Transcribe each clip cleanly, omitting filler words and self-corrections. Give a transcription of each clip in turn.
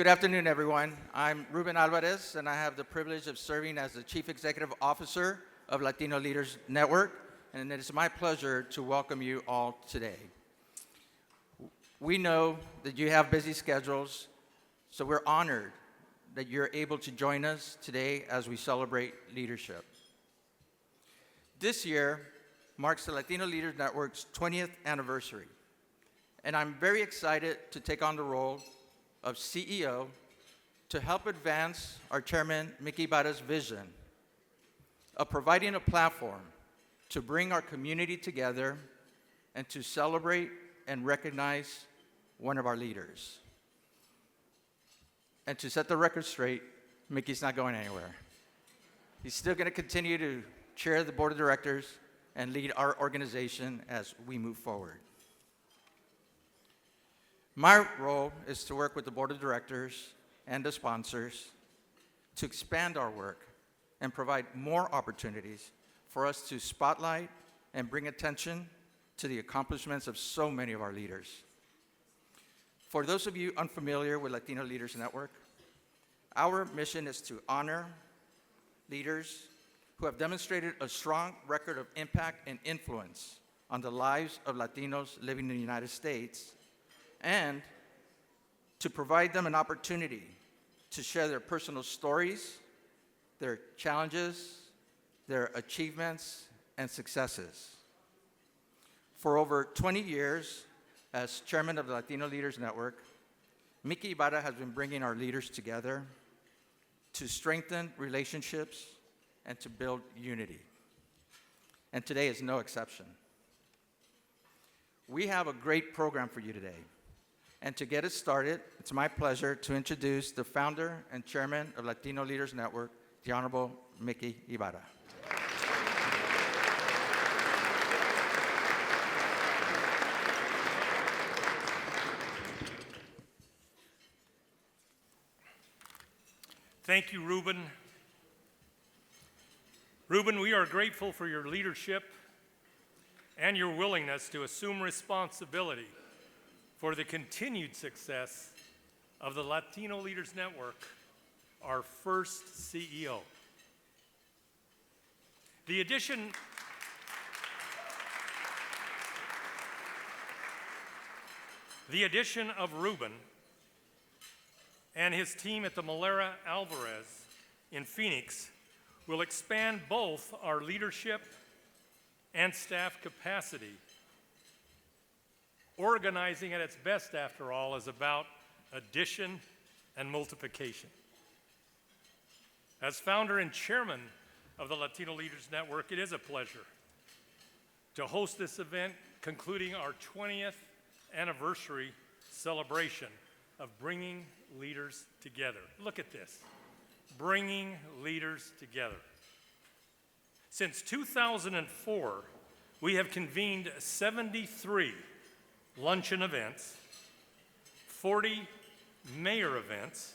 Good afternoon, everyone. I'm Ruben Alvarez, and I have the privilege of serving as the Chief Executive Officer of Latino Leaders Network, and it is my pleasure to welcome you all today. We know that you have busy schedules, so we're honored that you're able to join us today as we celebrate leadership. This year marks the Latino Leaders Network's 20th anniversary, and I'm very excited to take on the role of CEO to help advance our chairman, Mickey Ibarra's vision of providing a platform to bring our community together and to celebrate and recognize one of our leaders. And to set the record straight, Mickey's not going anywhere. He's still going to continue to chair the board of directors and lead our organization as we move forward. My role is to work with the board of directors and the sponsors to expand our work and provide more opportunities for us to spotlight and bring attention to the accomplishments of so many of our leaders. For those of you unfamiliar with Latino Leaders Network, our mission is to honor leaders who have demonstrated a strong record of impact and influence on the lives of Latinos living in the United States, and to provide them an opportunity to share their personal stories, their challenges, their achievements, and successes. For over 20 years, as chairman of the Latino Leaders Network, Mickey Ibarra has been bringing our leaders together to strengthen relationships and to build unity. And today is no exception. We have a great program for you today. And to get it started, it's my pleasure to introduce the founder and chairman of Latino Leaders Network, the Honorable Mickey Ibarra. Thank you, Ruben. Ruben, we are grateful for your leadership and your willingness to assume responsibility for the continued success of the Latino Leaders Network, our first CEO. The addition of Ruben and his team at the Malera Alvarez in Phoenix will expand both our leadership and staff capacity. Organizing at its best, after all, is about addition and multiplication. As founder and chairman of the Latino Leaders Network, it is a pleasure to host this event concluding our 20th anniversary celebration of bringing leaders together. Look at this, bringing leaders together. Since 2004, we have convened 73 luncheon events, 40 mayor events,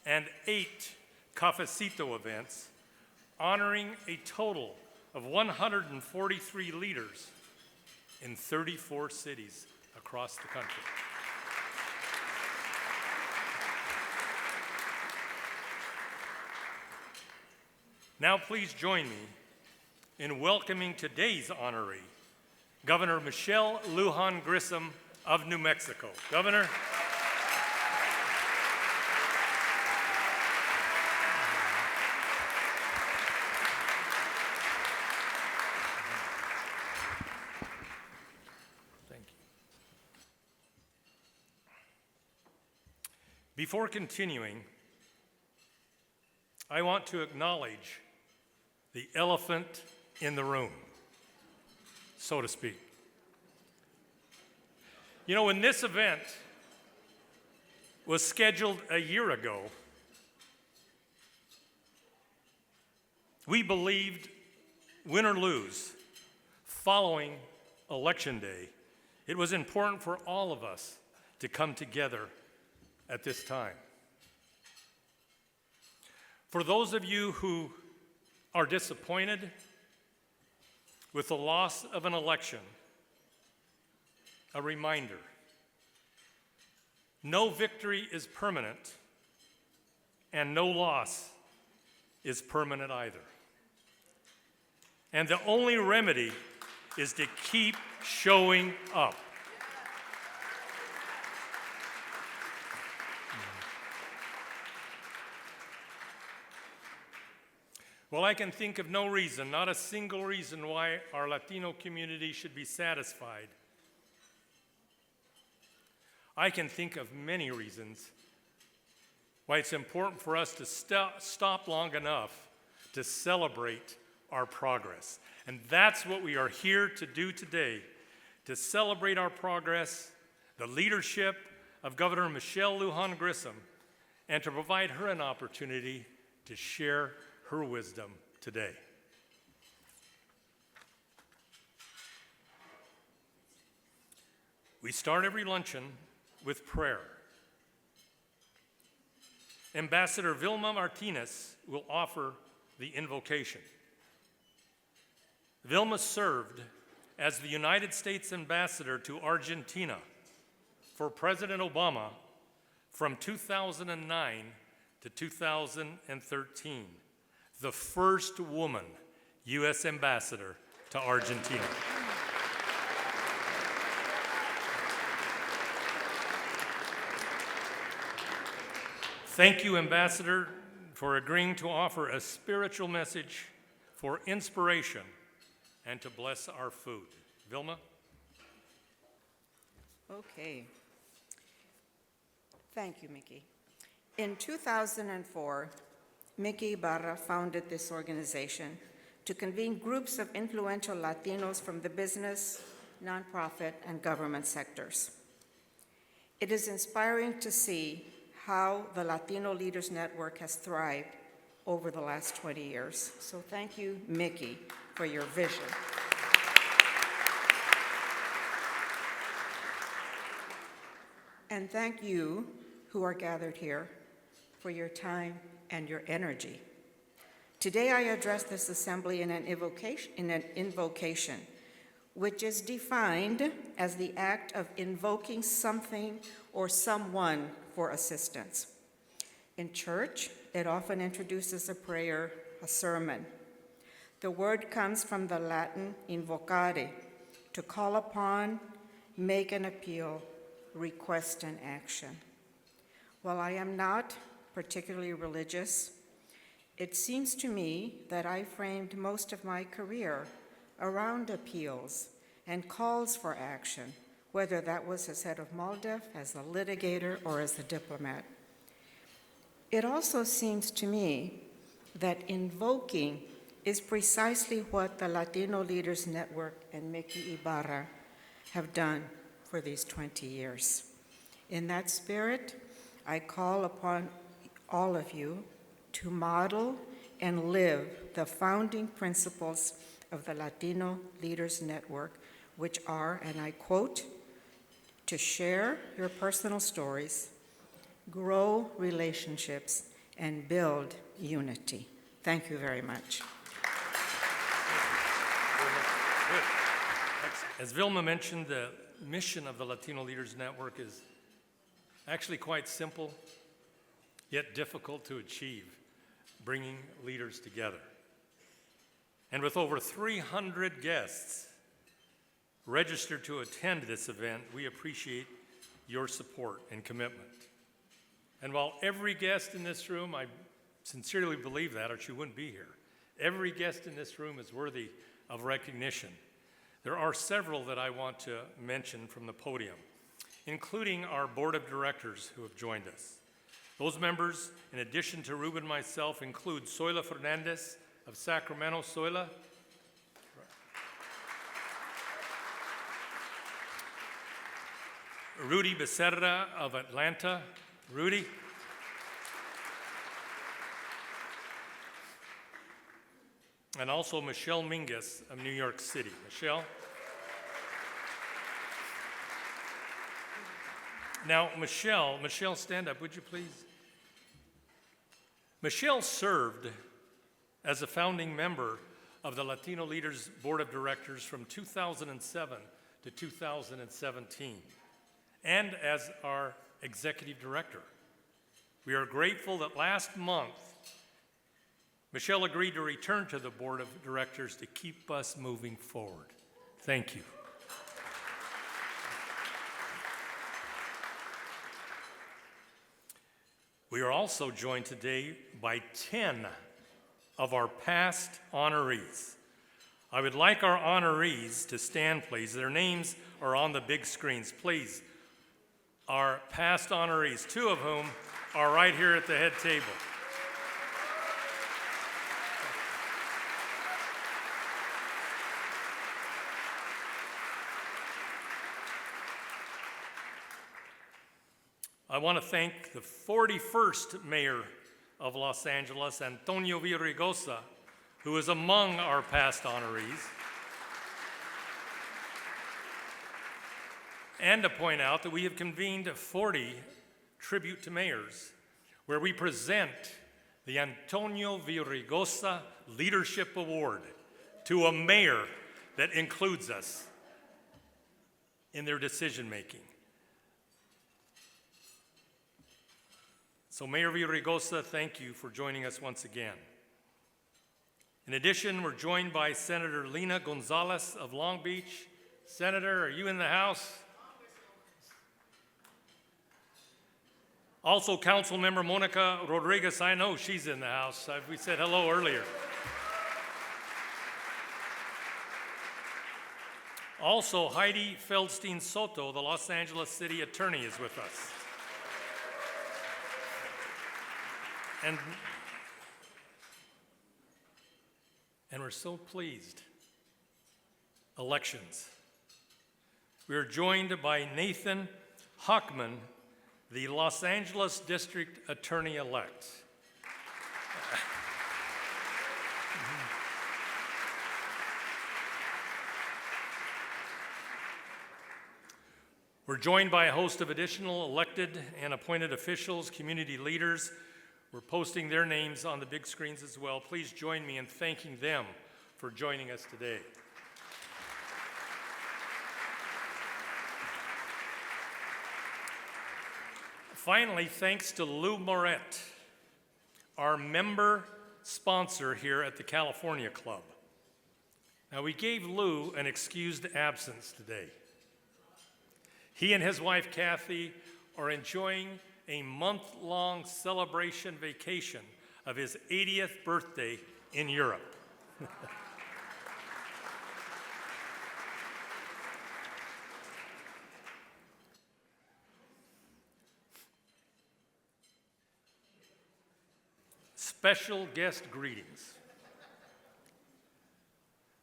and 8 cafecito events, honoring a total of 143 leaders in 34 cities across the country. Now please join me in welcoming today's honoree, Governor Michelle Lujan Grisham of New Mexico. Governor. Thank you. Before continuing, I want to acknowledge the elephant in the room, so to speak. You know, when this event was scheduled a year ago, we believed, win or lose, following Election Day, it was important for all of us to come together at this time. For those of you who are disappointed with the loss of an election, a reminder: No victory is permanent, and no loss is permanent either. And the only remedy is to keep showing up. Well, I can think of no reason, not a single reason, why our Latino community should be satisfied. I can think of many reasons why it's important for us to stop long enough to celebrate our progress. And that's what we are here to do today, to celebrate our progress, the leadership of Governor Michelle Lujan Grisham, and to provide her an opportunity to share her wisdom today. We start every luncheon with prayer. Ambassador Vilma Martinez will offer the invocation. Vilma served as the United States Ambassador to Argentina for President Obama from 2009 to 2013, the first woman U.S. Ambassador to Argentina. Thank you, Ambassador, for agreeing to offer a spiritual message for inspiration and to bless our food. Vilma? Okay. Thank you, Mickey. In 2004, Mickey Ibarra founded this organization to convene groups of influential Latinos from the business, nonprofit, and government sectors. It is inspiring to see how the Latino Leaders Network has thrived over the last 20 years. So thank you, Mickey, for your vision. And thank you, who are gathered here, for your time and your energy. Today I address this assembly in an invocation, which is defined as the act of invoking something or someone for assistance. In church, it often introduces a prayer, a sermon. The word comes from the Latin invocare, to call upon, make an appeal, request an action. While I am not particularly religious, it seems to me that I framed most of my career around appeals and calls for action, whether that was as head of MALDEF, as a litigator, or as a diplomat. It also seems to me that invoking is precisely what the Latino Leaders Network and Mickey Ibarra have done for these 20 years. In that spirit, I call upon all of you to model and live the founding principles of the Latino Leaders Network, which are, and I quote, to share your personal stories, grow relationships, and build unity. Thank you very much. As Vilma mentioned, the mission of the Latino Leaders Network is actually quite simple, yet difficult to achieve, bringing leaders together. And with over 300 guests registered to attend this event, we appreciate your support and commitment. And while every guest in this room, I sincerely believe that, or she wouldn't be here, every guest in this room is worthy of recognition, there are several that I want to mention from the podium, including our board of directors who have joined us. Those members, in addition to Ruben and myself, include Zoila Fernandez of Sacramento. Zoila. Rudy Becerra of Atlanta. Rudy. And also Michelle Mingus of New York City. Michelle. Now, Michelle, stand up, would you please? Michelle served as a founding member of the Latino Leaders Board of Directors from 2007 to 2017, and as our executive director. We are grateful that last month, Michelle agreed to return to the board of directors to keep us moving forward. Thank you. We are also joined today by 10 of our past honorees. I would like our honorees to stand, please. Their names are on the big screens. Please, our past honorees, 2 of whom are right here at the head table. I want to thank the 41st mayor of Los Angeles, Antonio Villaraigosa, who is among our past honorees. And to point out that we have convened 40 tribute to mayors, where we present the Antonio Villaraigosa Leadership Award to a mayor that includes us in their decision making. So Mayor Villaraigosa, thank you for joining us once again. In addition, we're joined by Senator Lina Gonzalez of Long Beach. Senator, are you in the house? Also, Councilmember Monica Rodriguez, I know she's in the house. We said hello earlier. Also, Heidi Feldstein Soto, the Los Angeles City Attorney, is with us. And we're so pleased. Elections. We are joined by Nathan Hockman, the Los Angeles District Attorney-elect. We're joined by a host of additional elected and appointed officials, community leaders. We're posting their names on the big screens as well. Please join me in thanking them for joining us today. Finally, thanks to Lou Moret, our member sponsor here at the California Club. Now, we gave Lou an excused absence today. He and his wife, Kathy, are enjoying a month-long celebration vacation of his 80th birthday in Europe. Special guest greetings.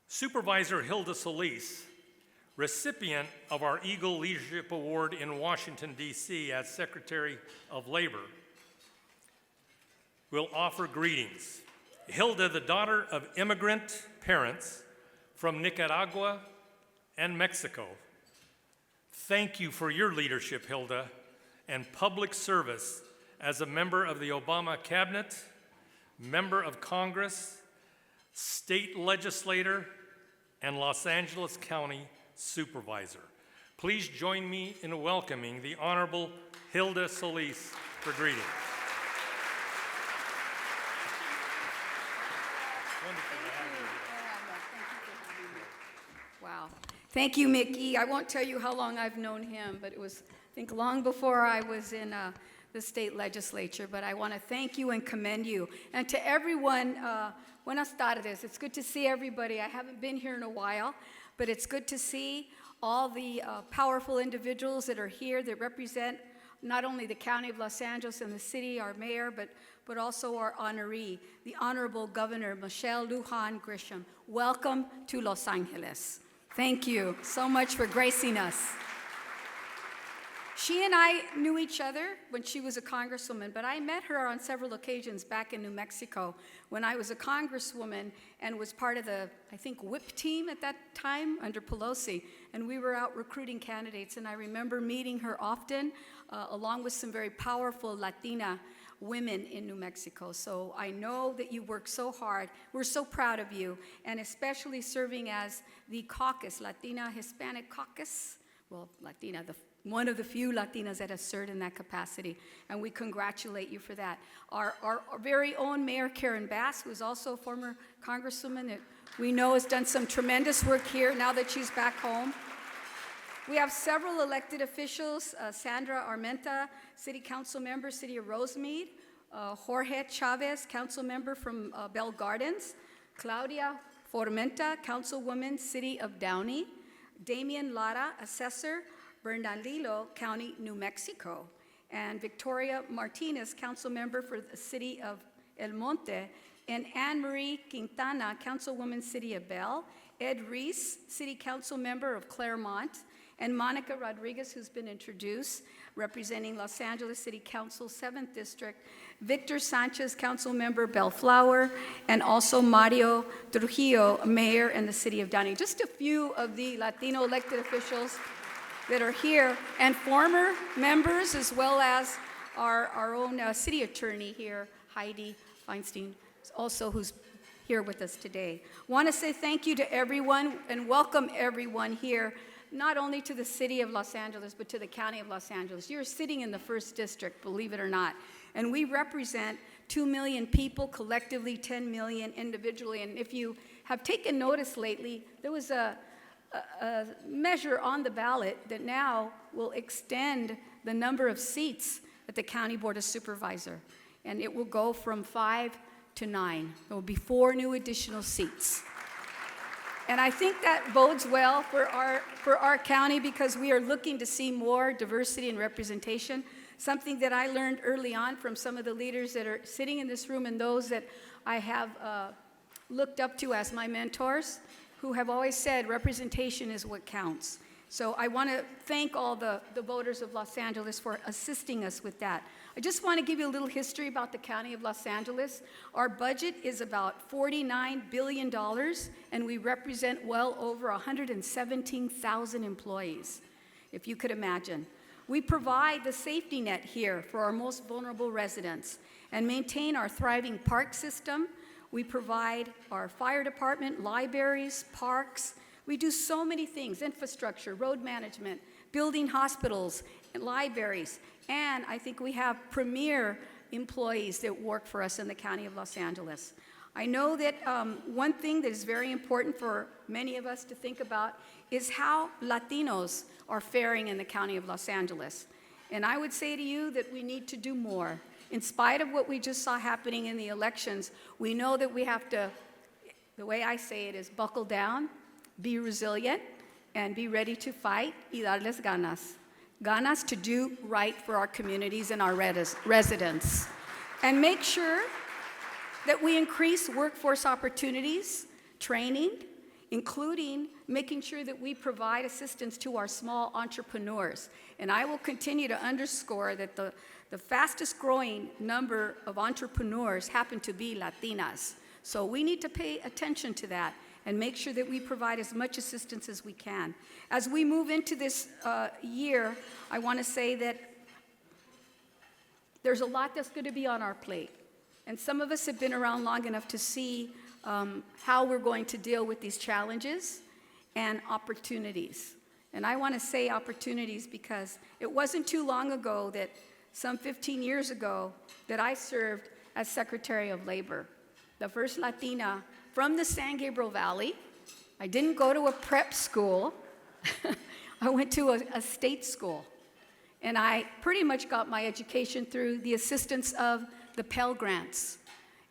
Supervisor Hilda Solis, recipient of our Eagle Leadership Award in Washington, D.C. as Secretary of Labor, will offer greetings. Hilda, the daughter of immigrant parents from Nicaragua and Mexico, thank you for your leadership, Hilda, and public service as a member of the Obama cabinet, member of Congress, state legislator, and Los Angeles County supervisor. Please join me in welcoming the Honorable Hilda Solis for greetings. Wonderful to have you here. Wow. Thank you, Mickey. I won't tell you how long I've known him, but it was, I think, long before I was in the state legislature. But I want to thank you and commend you. And to everyone, buenas tardes. It's good to see everybody. I haven't been here in a while, but it's good to see all the powerful individuals that are here that represent not only the County of Los Angeles and the city, our mayor, but also our honoree, the Honorable Governor Michelle Lujan Grisham. Welcome to Los Angeles. Thank you so much for gracing us. She and I knew each other when she was a congresswoman, but I met her on several occasions back in New Mexico when I was a congresswoman and was part of the, I think, whip team at that time under Pelosi. And we were out recruiting candidates, and I remember meeting her often, along with some very powerful Latina women in New Mexico. So I know that you work so hard. We're so proud of you, and especially serving as the caucus, Latina Hispanic caucus well, Latina, one of the few Latinas that has served in that capacity, and we congratulate you for that. Our very own Mayor Karen Bass, who is also a former Congresswoman that we know has done some tremendous work here now that she's back home. We have several elected officials, Sandra Armenta, City Council Member, City of Rosemead, Jorge Chavez, Council Member from Bell Gardens, Claudia Formenta, Councilwoman, City of Downey, Damian Lara, Assessor, Bernalillo County, New Mexico, and Victoria Martinez, Council Member for the City of El Monte, and Anne Marie Quintana, Councilwoman, City of Bell, Ed Reese, City Council Member of Claremont, and Monica Rodriguez, who's been introduced, representing Los Angeles City Council, 7th District, Victor Sanchez, Council Member, Bellflower, and also Mario Trujillo, Mayor in the City of Downey. Just a few of the Latino elected officials that are here, and former members, as well as our own city attorney here, Heidi Feinstein, also who's here with us today. Want to say thank you to everyone and welcome everyone here, not only to the city of Los Angeles, but to the county of Los Angeles. You're sitting in the 1st District, believe it or not, and we represent 2 million people, collectively 10 million individually. And if you have taken notice lately, there was a measure on the ballot that now will extend the number of seats at the County Board of Supervisors, and it will go from 5 to 9. There will be 4 new additional seats. And I think that bodes well for our county because we are looking to see more diversity and representation, something that I learned early on from some of the leaders that are sitting in this room and those that I have looked up to as my mentors, who have always said representation is what counts. So I want to thank all the voters of Los Angeles for assisting us with that. I just want to give you a little history about the County of Los Angeles. Our budget is about $49 billion, and we represent well over 117,000 employees, if you could imagine. We provide the safety net here for our most vulnerable residents and maintain our thriving park system. We provide our fire department, libraries, parks. We do so many things, infrastructure, road management, building hospitals, and libraries. And I think we have premier employees that work for us in the County of Los Angeles. I know that one thing that is very important for many of us to think about is how Latinos are faring in the County of Los Angeles. And I would say to you that we need to do more. In spite of what we just saw happening in the elections, we know that we have to, the way I say it is buckle down, be resilient, and be ready to fight y darles ganas. Ganas to do right for our communities and our residents. And make sure that we increase workforce opportunities, training, including making sure that we provide assistance to our small entrepreneurs. And I will continue to underscore that the fastest growing number of entrepreneurs happen to be Latinas. So we need to pay attention to that and make sure that we provide as much assistance as we can. As we move into this year, I want to say that there's a lot that's going to be on our plate. And some of us have been around long enough to see how we're going to deal with these challenges and opportunities. And I want to say opportunities because it wasn't too long ago that, some 15 years ago, that I served as Secretary of Labor, the first Latina from the San Gabriel Valley. I didn't go to a prep school. I went to a state school. And I pretty much got my education through the assistance of the Pell Grants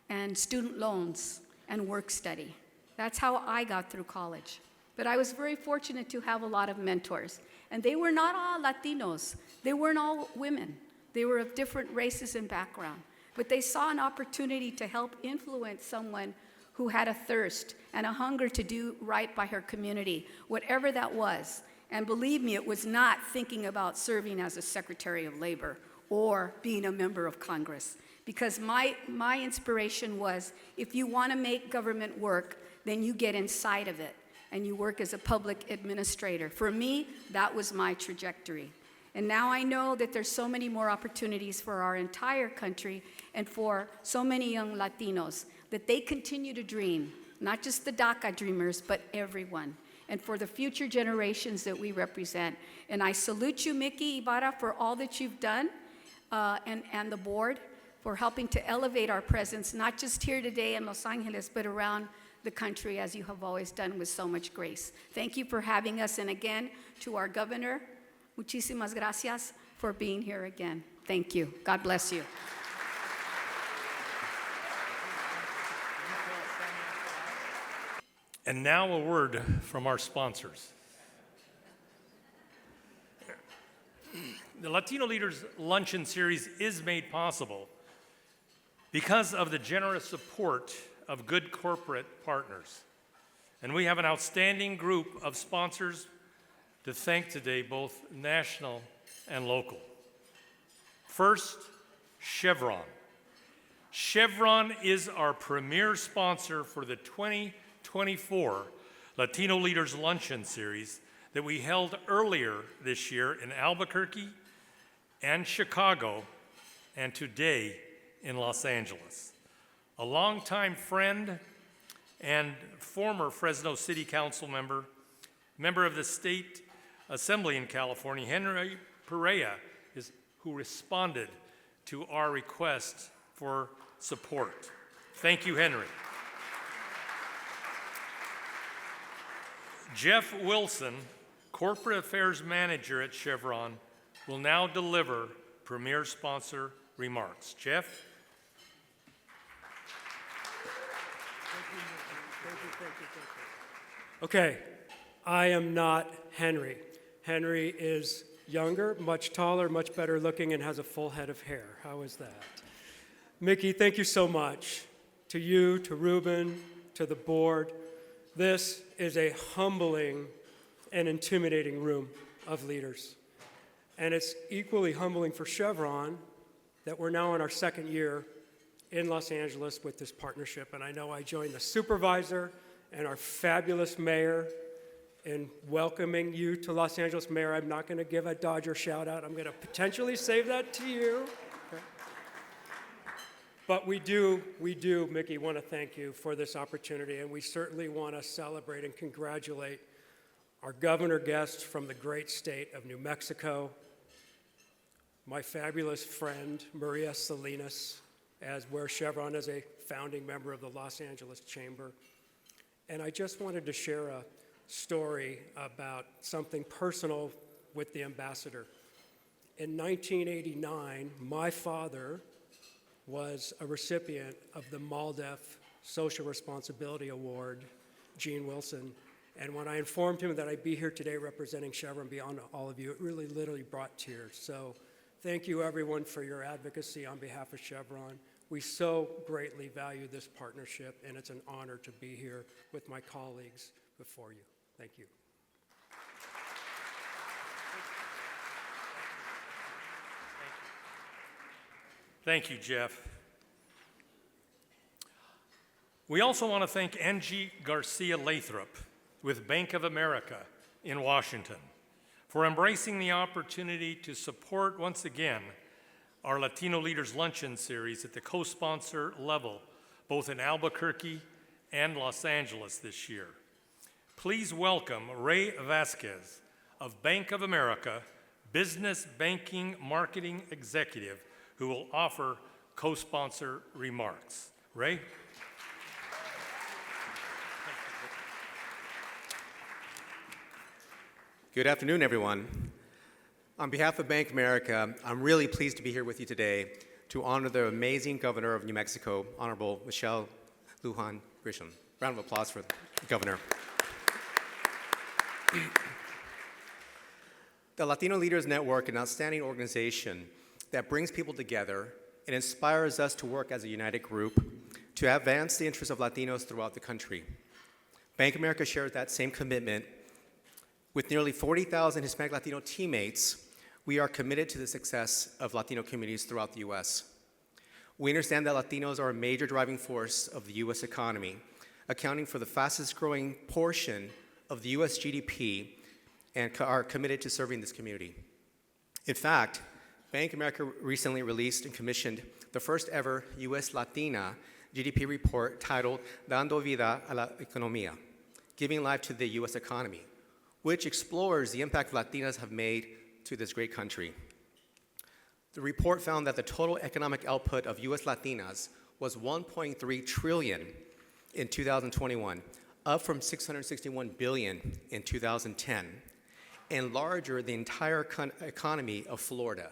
and student loans and work study. That's how I got through college. But I was very fortunate to have a lot of mentors. And they were not all Latinos. They weren't all women. They were of different races and background. But they saw an opportunity to help influence someone who had a thirst and a hunger to do right by her community, whatever that was. And believe me, it was not thinking about serving as a Secretary of Labor or being a member of Congress. Because my inspiration was, if you want to make government work, then you get inside of it and you work as a public administrator. For me, that was my trajectory. And now I know that there's so many more opportunities for our entire country and for so many young Latinos that they continue to dream, not just the DACA dreamers, but everyone. and for the future generations that we represent. And I salute you, Mickey Ibarra, for all that you've done, and the board for helping to elevate our presence, not just here today in Los Angeles, but around the country, as you have always done with so much grace. Thank you for having us, and again, to our governor, muchísimas gracias for being here again. Thank you. God bless you. And now a word from our sponsors. The Latino Leaders Luncheon Series is made possible because of the generous support of good corporate partners. And we have an outstanding group of sponsors to thank today, both national and local. First, Chevron. Chevron is our premier sponsor for the 2024 Latino Leaders Luncheon Series that we held earlier this year in Albuquerque and Chicago, and today in Los Angeles. A longtime friend and former Fresno City Council member of the State Assembly in California, Henry Perea, who responded to our request for support. Thank you, Henry. Jeff Wilson, Corporate Affairs Manager at Chevron, will now deliver premier sponsor remarks. Jeff? Okay, I am not Henry. Henry is younger, much taller, much better looking, and has a full head of hair. How is that? Mickey, thank you so much. To you, to Ruben, to the board. This is a humbling and intimidating room of leaders. And it's equally humbling for Chevron that we're now in our second year in Los Angeles with this partnership. And I know I joined the supervisor and our fabulous mayor in welcoming you to Los Angeles. Mayor, I'm not going to give a Dodger shout out. I'm going to potentially save that to you. Okay. But we do, Mickey, want to thank you for this opportunity, and we certainly want to celebrate and congratulate our governor guests from the great state of New Mexico, my fabulous friend, Maria Salinas, where Chevron is a founding member of the Los Angeles Chamber. And I just wanted to share a story about something personal with the ambassador. In 1989, my father was a recipient of the MALDEF Social Responsibility Award, Gene Wilson. And when I informed him that I'd be here today representing Chevron beyond all of you, it really literally brought tears. So thank you, everyone, for your advocacy on behalf of Chevron. We so greatly value this partnership, and it's an honor to be here with my colleagues before you. Thank you. Thank you, Jeff. We also want to thank Angie Garcia Lathrop with Bank of America in Washington for embracing the opportunity to support once again our Latino Leaders Luncheon Series at the co-sponsor level, both in Albuquerque and Los Angeles this year. Please welcome Ray Vasquez of Bank of America, Business Banking Marketing Executive, who will offer co-sponsor remarks. Ray? Good afternoon, everyone. On behalf of Bank of America, I'm really pleased to be here with you today to honor the amazing governor of New Mexico, Honorable Michelle Lujan Grisham. Round of applause for the governor. The Latino Leaders Network, an outstanding organization that brings people together and inspires us to work as a united group to advance the interests of Latinos throughout the country. Bank of America shares that same commitment. With nearly 40,000 Hispanic Latino teammates, we are committed to the success of Latino communities throughout the U.S. We understand that Latinos are a major driving force of the U.S. economy, accounting for the fastest growing portion of the U.S. GDP, and are committed to serving this community. In fact, Bank of America recently released and commissioned the first ever U.S. Latina GDP report titled Dando Vida a la Economía, Giving Life to the U.S. Economy, which explores the impact Latinas have made to this great country. The report found that the total economic output of U.S. Latinas was $1.3 trillion in 2021, up from $661 billion in 2010, and larger than the entire economy of Florida.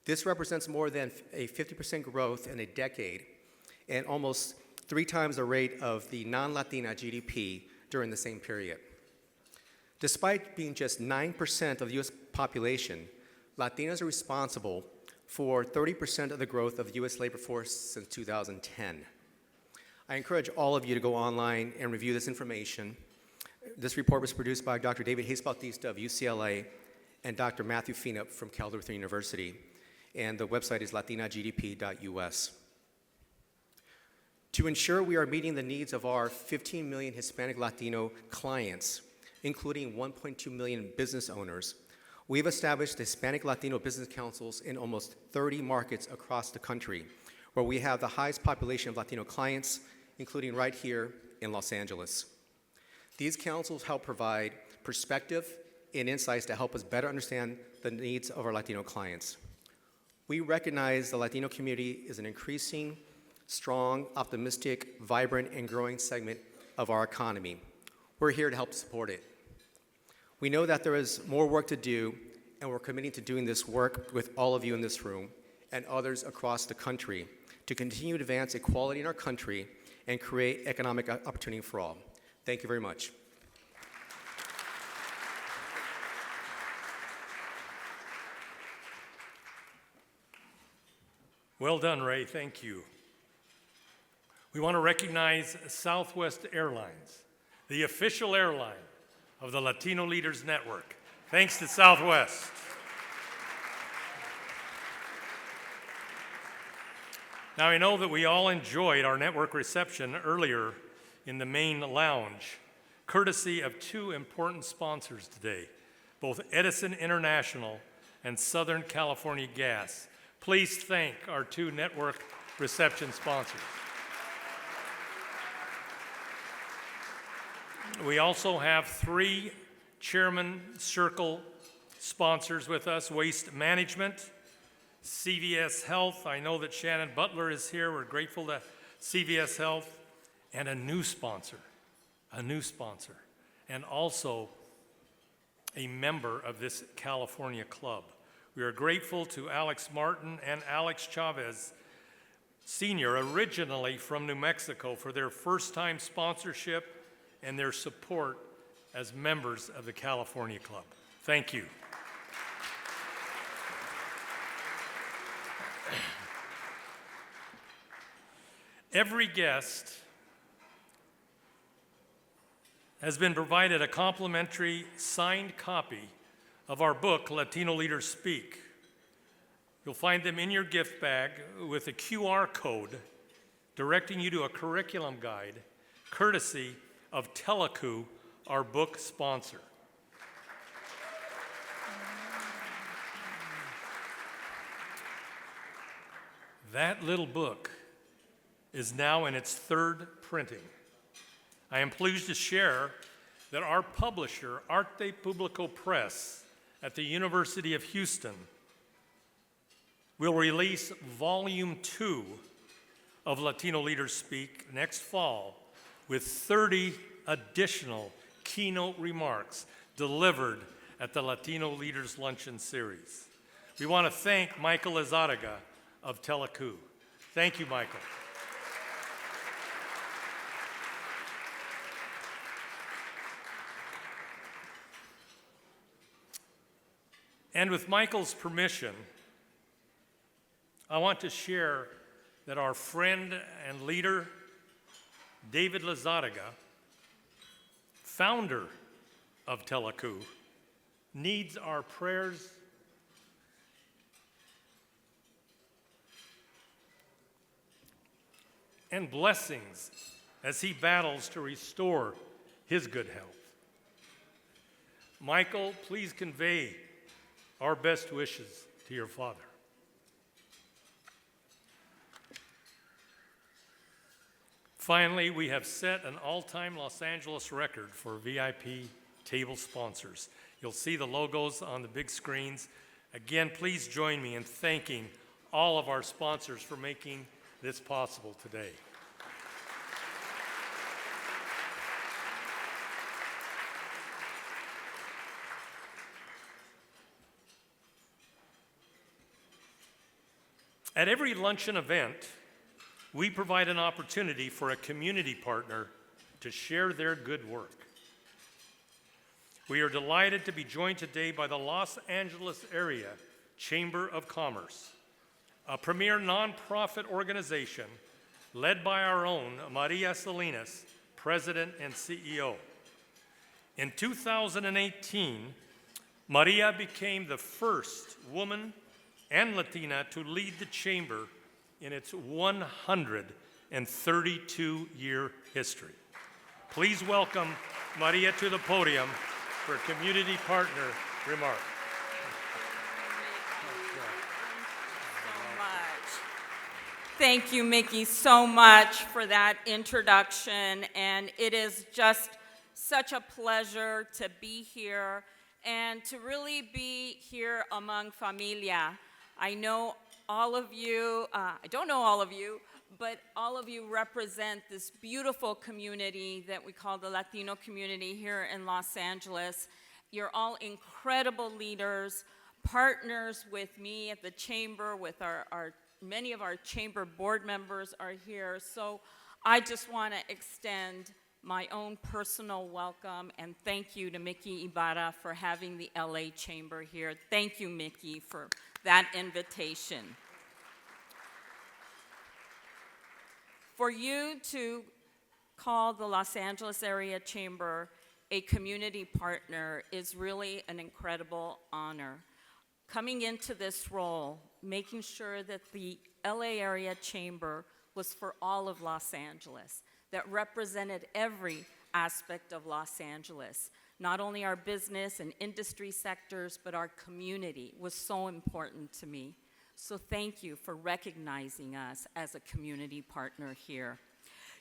This represents more than a 50% growth in a decade and almost 3 times the rate of the non-Latina GDP during the same period. Despite being just 9% of the U.S. population, Latinas are responsible for 30% of the growth of the U.S. labor force since 2010. I encourage all of you to go online and review this information. This report was produced by Dr. David Hayes Bautista of UCLA and Dr. Matthew Feenup from Cal Lutheran University, and the website is latinagdp.us. To ensure we are meeting the needs of our 15 million Hispanic Latino clients, including 1.2 million business owners, we've established Hispanic Latino business councils in almost 30 markets across the country, where we have the highest population of Latino clients, including right here in Los Angeles. These councils help provide perspective and insights to help us better understand the needs of our Latino clients. We recognize the Latino community is an increasing, strong, optimistic, vibrant, and growing segment of our economy. We're here to help support it. We know that there is more work to do, and we're committing to doing this work with all of you in this room and others across the country to continue to advance equality in our country and create economic opportunity for all. Thank you very much. Well done, Ray. Thank you. We want to recognize Southwest Airlines, the official airline of the Latino Leaders Network. Thanks to Southwest. Now, I know that we all enjoyed our network reception earlier in the main lounge, courtesy of 2 important sponsors today, both Edison International and Southern California Gas. Please thank our 2 network reception sponsors. We also have 3 Chairman Circle sponsors with us: Waste Management, CVS Health. I know that Shannon Butler is here. We're grateful to CVS Health. And a new sponsor, and also a member of this California club. We are grateful to Alex Martin and Alex Chavez Sr., originally from New Mexico, for their first-time sponsorship and their support as members of the California Club. Thank you. Every guest has been provided a complimentary signed copy of our book, Latino Leaders Speak. You'll find them in your gift bag with a QR code directing you to a curriculum guide, courtesy of Teleku, our book sponsor. That little book is now in its 3rd printing. I am pleased to share that our publisher, Arte Publico Press, at the University of Houston, will release Volume 2 of Latino Leaders Speak next fall with 30 additional keynote remarks delivered at the Latino Leaders Luncheon series. We want to thank Michael Lizarraga of Teleku. Thank you, Michael. And with Michael's permission, I want to share that our friend and leader, David Lizarraga, founder of Teleku, needs our prayers and blessings as he battles to restore his good health. Michael, please convey our best wishes to your father. Finally, we have set an all-time Los Angeles record for VIP table sponsors. You'll see the logos on the big screens. Again, please join me in thanking all of our sponsors for making this possible today. At every luncheon event, we provide an opportunity for a community partner to share their good work. We are delighted to be joined today by the Los Angeles Area Chamber of Commerce, a premier nonprofit organization led by our own Maria Salinas, President and CEO. In 2018, Maria became the first woman and Latina to lead the chamber in its 132-year history. Please welcome Maria to the podium for community partner remarks. Thank you, Mickey, so much for that introduction. And it is just such a pleasure to be here and to really be here among familia. I know all of you, I don't know all of you, but all of you represent this beautiful community that we call the Latino community here in Los Angeles. You're all incredible leaders, partners with me at the chamber, with many of our chamber board members are here. So I just want to extend my own personal welcome and thank you to Mickey Ibarra for having the LA Chamber here. Thank you, Mickey, for that invitation. For you to call the Los Angeles Area Chamber a community partner is really an incredible honor. Coming into this role, making sure that the LA Area Chamber was for all of Los Angeles, that represented every aspect of Los Angeles. Not only our business and industry sectors, but our community was so important to me. So thank you for recognizing us as a community partner here.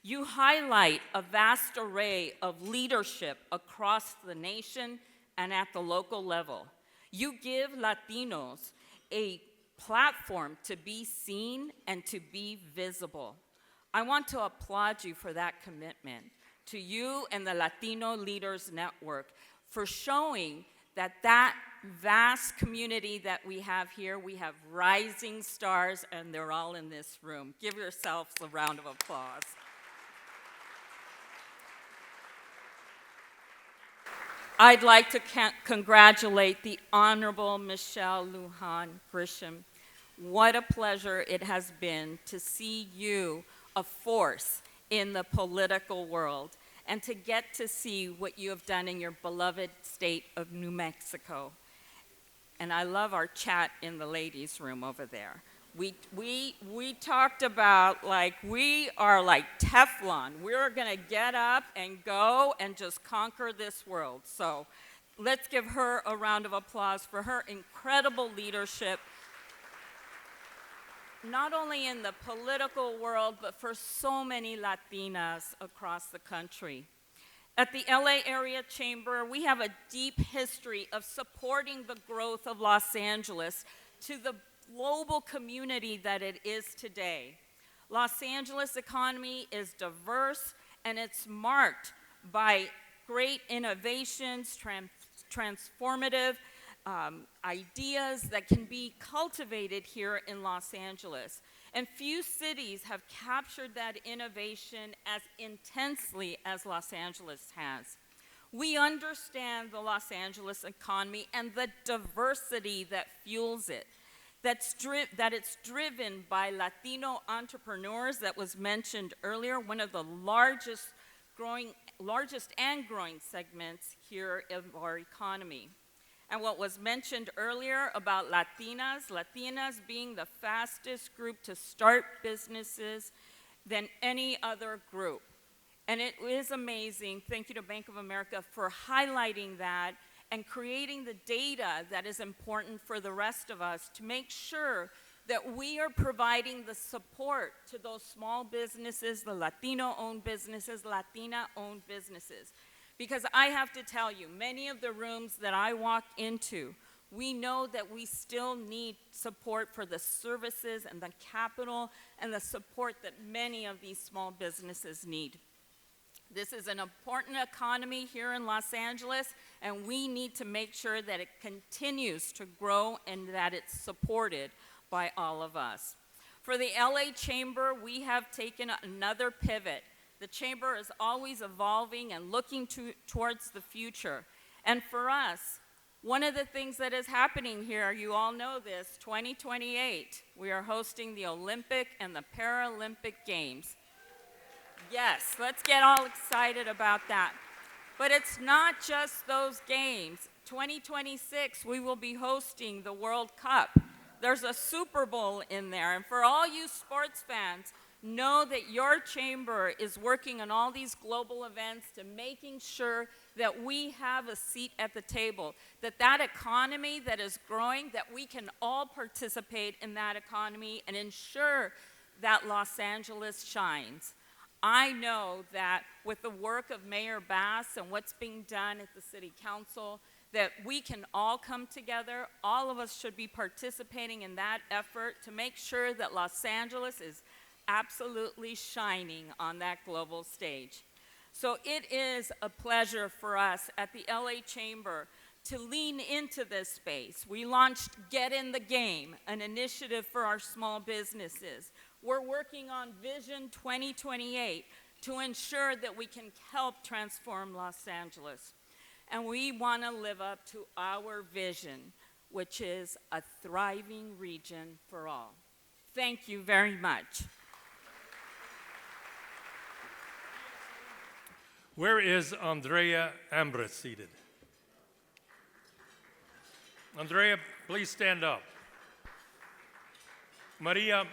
You highlight a vast array of leadership across the nation and at the local level. You give Latinos a platform to be seen and to be visible. I want to applaud you for that commitment, to you and the Latino Leaders Network for showing that vast community that we have here, we have rising stars and they're all in this room. Give yourselves a round of applause. I'd like to congratulate the Honorable Michelle Lujan Grisham. What a pleasure it has been to see you a force in the political world and to get to see what you have done in your beloved state of New Mexico. And I love our chat in the ladies' room over there. We talked about we are like Teflon. We're gonna get up and go and just conquer this world. So let's give her a round of applause for her incredible leadership, not only in the political world, but for so many Latinas across the country. At the LA Area Chamber, we have a deep history of supporting the growth of Los Angeles to the global community that it is today. Los Angeles economy is diverse and it's marked by great innovations, transformative ideas that can be cultivated here in Los Angeles. And few cities have captured that innovation as intensely as Los Angeles has. We understand the Los Angeles economy and the diversity that fuels it, that it's driven by Latino entrepreneurs that was mentioned earlier, one of the largest and growing segments here of our economy. And what was mentioned earlier about Latinas being the fastest group to start businesses than any other group. And it is amazing, thank you to Bank of America for highlighting that and creating the data that is important for the rest of us to make sure that we are providing the support to those small businesses, the Latino-owned businesses, Latina-owned businesses. Because I have to tell you, many of the rooms that I walk into, we know that we still need support for the services and the capital and the support that many of these small businesses need. This is an important economy here in Los Angeles, and we need to make sure that it continues to grow and that it's supported by all of us. For the LA Chamber, we have taken another pivot. The Chamber is always evolving and looking towards the future. And for us, one of the things that is happening here, you all know this, 2028, we are hosting the Olympic and the Paralympic Games. Yes, let's get all excited about that. But it's not just those games. 2026, we will be hosting the World Cup. There's a Super Bowl in there. And for all you sports fans, know that your chamber is working on all these global events to making sure that we have a seat at the table, that that economy that is growing, that we can all participate in that economy and ensure that Los Angeles shines. I know that with the work of Mayor Bass and what's being done at the City Council, that we can all come together. All of us should be participating in that effort to make sure that Los Angeles is absolutely shining on that global stage. So it is a pleasure for us at the LA Chamber to lean into this space. We launched Get in the Game, an initiative for our small businesses. We're working on Vision 2028 to ensure that we can help transform Los Angeles. And we want to live up to our vision, which is a thriving region for all. Thank you very much. Where is Andrea Ambra seated? Andrea, please stand up. Maria,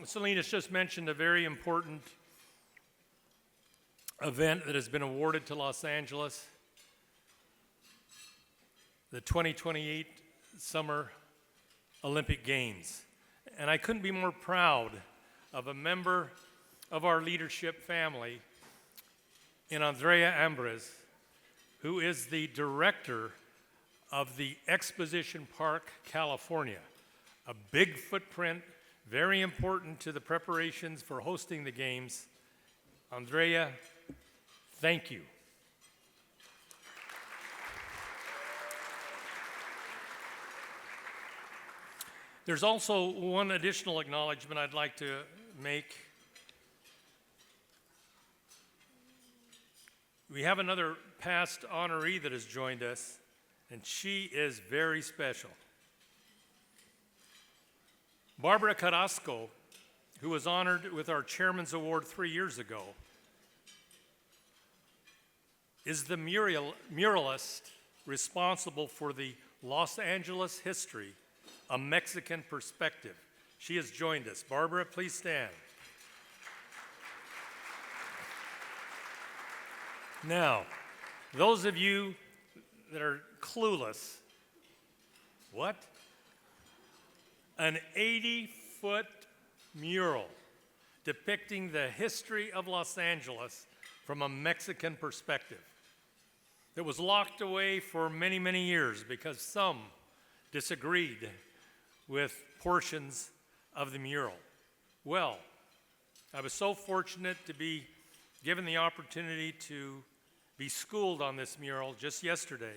Salinas just mentioned a very important event that has been awarded to Los Angeles, the 2028 Summer Olympic Games. And I couldn't be more proud of a member of our leadership family in Andrea Ambres, who is the director of the Exposition Park, California, a big footprint, very important to the preparations for hosting the games. Andrea, thank you. There's also one additional acknowledgement I'd like to make. We have another past honoree that has joined us, and she is very special. Barbara Carrasco, who was honored with our Chairman's Award 3 years ago, is the muralist responsible for the Los Angeles history, A Mexican Perspective. She has joined us. Barbara, please stand. Now, those of you that are clueless, what? An 80-foot mural depicting the history of Los Angeles from a Mexican perspective. It was locked away for many, many years because some disagreed with portions of the mural. Well, I was so fortunate to be given the opportunity to be schooled on this mural just yesterday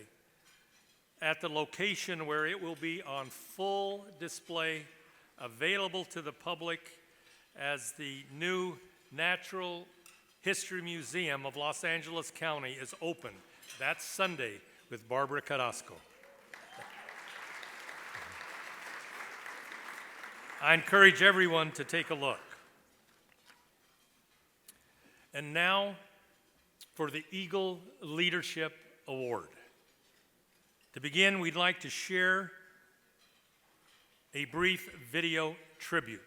at the location where it will be on full display, available to the public as the new Natural History Museum of Los Angeles County is open. That's Sunday with Barbara Carrasco. I encourage everyone to take a look. And now for the Eagle Leadership Award. To begin, we'd like to share a brief video tribute.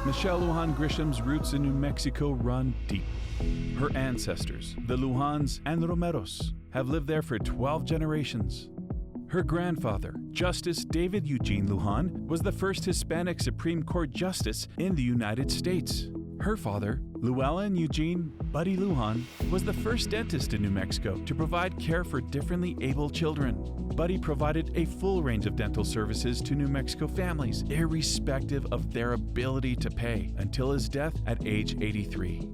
Michelle Lujan Grisham's roots in New Mexico run deep. Her ancestors, the Lujans and the Romeros, have lived there for 12 generations. Her grandfather, Justice David Eugene Lujan, was the first Hispanic Supreme Court justice in the United States. Her father, Llewellyn Eugene Buddy Lujan, was the first dentist in New Mexico to provide care for differently able children. Buddy provided a full range of dental services to New Mexico families, irrespective of their ability to pay, until his death at age 83.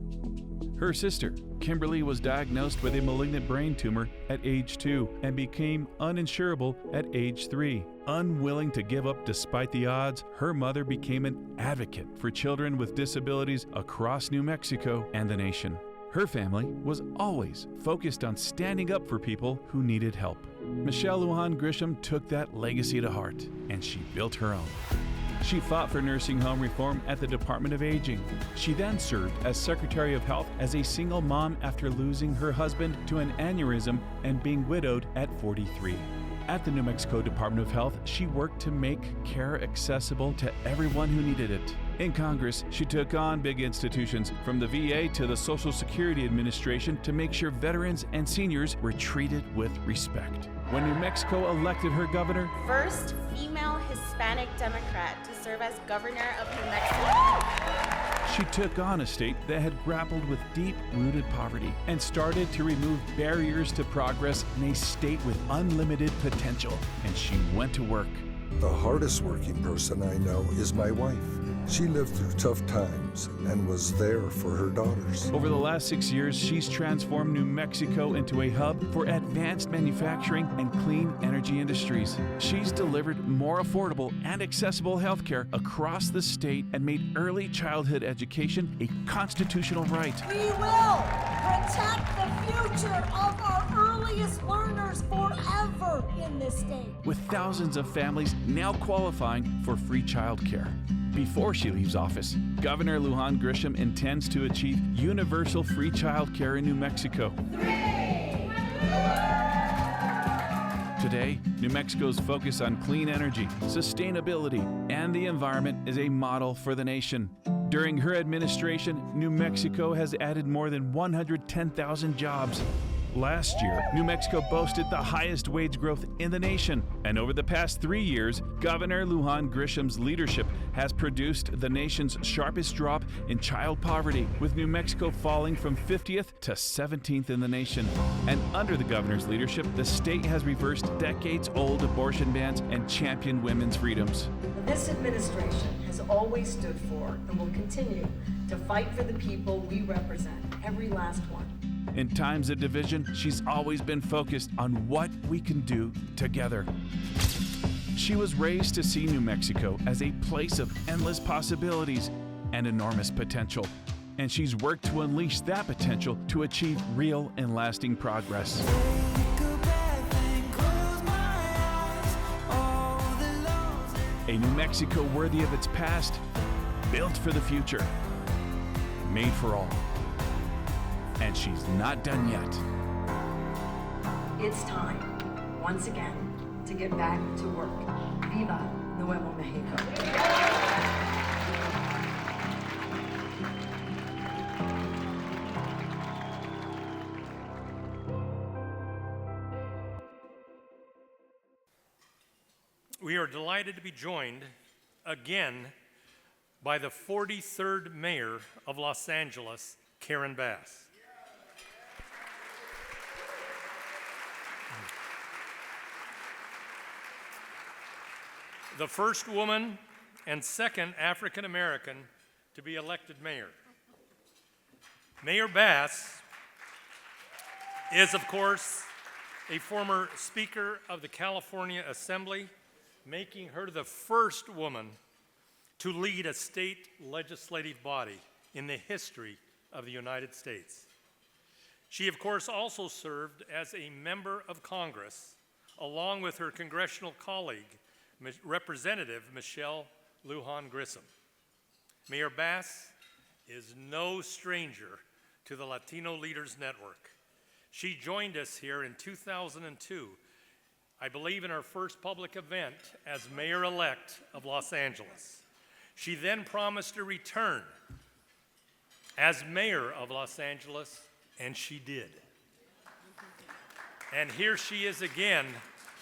Her sister, Kimberly, was diagnosed with a malignant brain tumor at age 2 and became uninsurable at age 3. Unwilling to give up despite the odds, her mother became an advocate for children with disabilities across New Mexico and the nation. Her family was always focused on standing up for people who needed help. Michelle Lujan Grisham took that legacy to heart, and she built her own. She fought for nursing home reform at the Department of Aging. She then served as Secretary of Health as a single mom after losing her husband to an aneurysm and being widowed at 43. At the New Mexico Department of Health, she worked to make care accessible to everyone who needed it. In Congress, she took on big institutions from the VA to the Social Security Administration to make sure veterans and seniors were treated with respect. When New Mexico elected her governor, first female Hispanic Democrat to serve as governor of New Mexico, she took on a state that had grappled with deep-rooted poverty and started to remove barriers to progress in a state with unlimited potential. And she went to work. The hardest working person I know is my wife. She lived through tough times and was there for her daughters. Over the last 6 years, she's transformed New Mexico into a hub for advanced manufacturing and clean energy industries. She's delivered more affordable and accessible health care across the state and made early childhood education a constitutional right. We will protect the future of our earliest learners forever in this state. With thousands of families now qualifying for free child care. Before she leaves office, Governor Lujan Grisham intends to achieve universal free child care in New Mexico. Today, New Mexico's focus on clean energy, sustainability, and the environment is a model for the nation. During her administration, New Mexico has added more than 110,000 jobs. Last year, New Mexico boasted the highest wage growth in the nation. And over the past 3 years, Governor Lujan Grisham's leadership has produced the nation's sharpest drop in child poverty, with New Mexico falling from 50th to 17th in the nation. And under the governor's leadership, the state has reversed decades-old abortion bans and championed women's freedoms. This administration has always stood for and will continue to fight for the people we represent, every last one. In times of division, she's always been focused on what we can do together. She was raised to see New Mexico as a place of endless possibilities and enormous potential. And she's worked to unleash that potential to achieve real and lasting progress. A New Mexico worthy of its past, built for the future, made for all. And she's not done yet. It's time, once again, to get back to work. Viva Nuevo Mexico. We are delighted to be joined again by the 43rd mayor of Los Angeles, Karen Bass. The first woman and second African American to be elected mayor. Mayor Bass is, of course, a former Speaker of the California Assembly, making her the first woman to lead a state legislative body in the history of the United States. She, of course, also served as a member of Congress, along with her congressional colleague, Representative Michelle Lujan Grisham. Mayor Bass is no stranger to the Latino Leaders Network. She joined us here in 2002, I believe in her first public event as mayor-elect of Los Angeles. She then promised to return as mayor of Los Angeles, and she did. And here she is again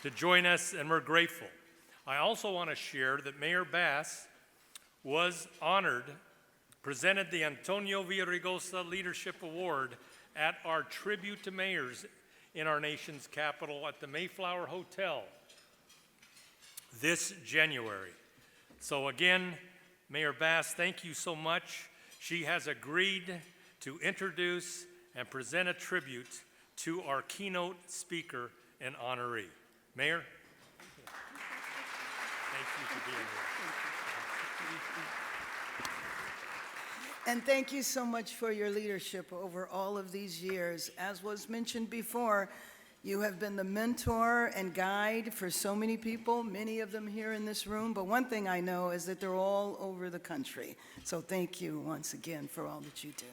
to join us, and we're grateful. I also want to share that Mayor Bass was honored, presented the Antonio Villaraigosa Leadership Award at our Tribute to Mayors in our nation's capital at the Mayflower Hotel this January. So again, Mayor Bass, thank you so much. She has agreed to introduce and present a tribute to our keynote speaker and honoree. Mayor, thank you for being here. And thank you so much for your leadership over all of these years. As was mentioned before, you have been the mentor and guide for so many people, many of them here in this room. But one thing I know is that they're all over the country. So thank you once again for all that you do.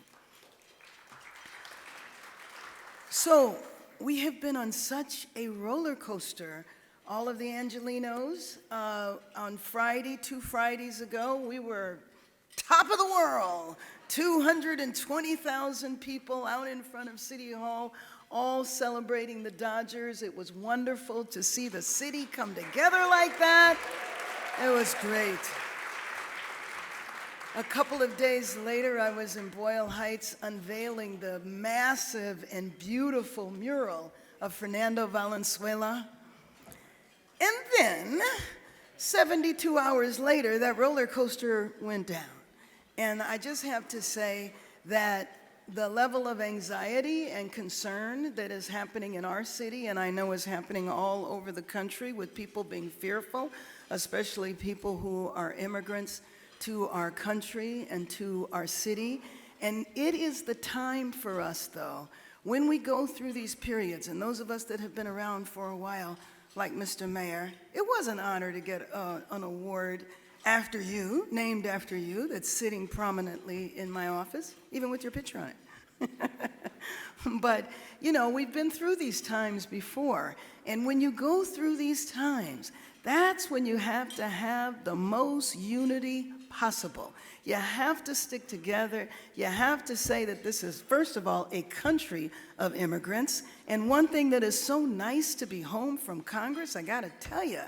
So we have been on such a roller coaster. All of the Angelinos, on Friday, 2 Fridays ago, we were top of the world. 220,000 people out in front of City Hall, all celebrating the Dodgers. It was wonderful to see the city come together like that. It was great. A couple of days later, I was in Boyle Heights unveiling the massive and beautiful mural of Fernando Valenzuela. And then, 72 hours later, that roller coaster went down. And I just have to say that the level of anxiety and concern that is happening in our city, and I know is happening all over the country with people being fearful, especially people who are immigrants to our country and to our city. And it is the time for us, though, when we go through these periods, and those of us that have been around for a while, like Mr. Mayor, it was an honor to get an award after you, named after you, that's sitting prominently in my office, even with your picture on it. But, you know, we've been through these times before, and when you go through these times, that's when you have to have the most unity possible. You have to stick together. You have to say that this is, first of all, a country of immigrants. And one thing that is so nice to be home from Congress, I gotta tell you,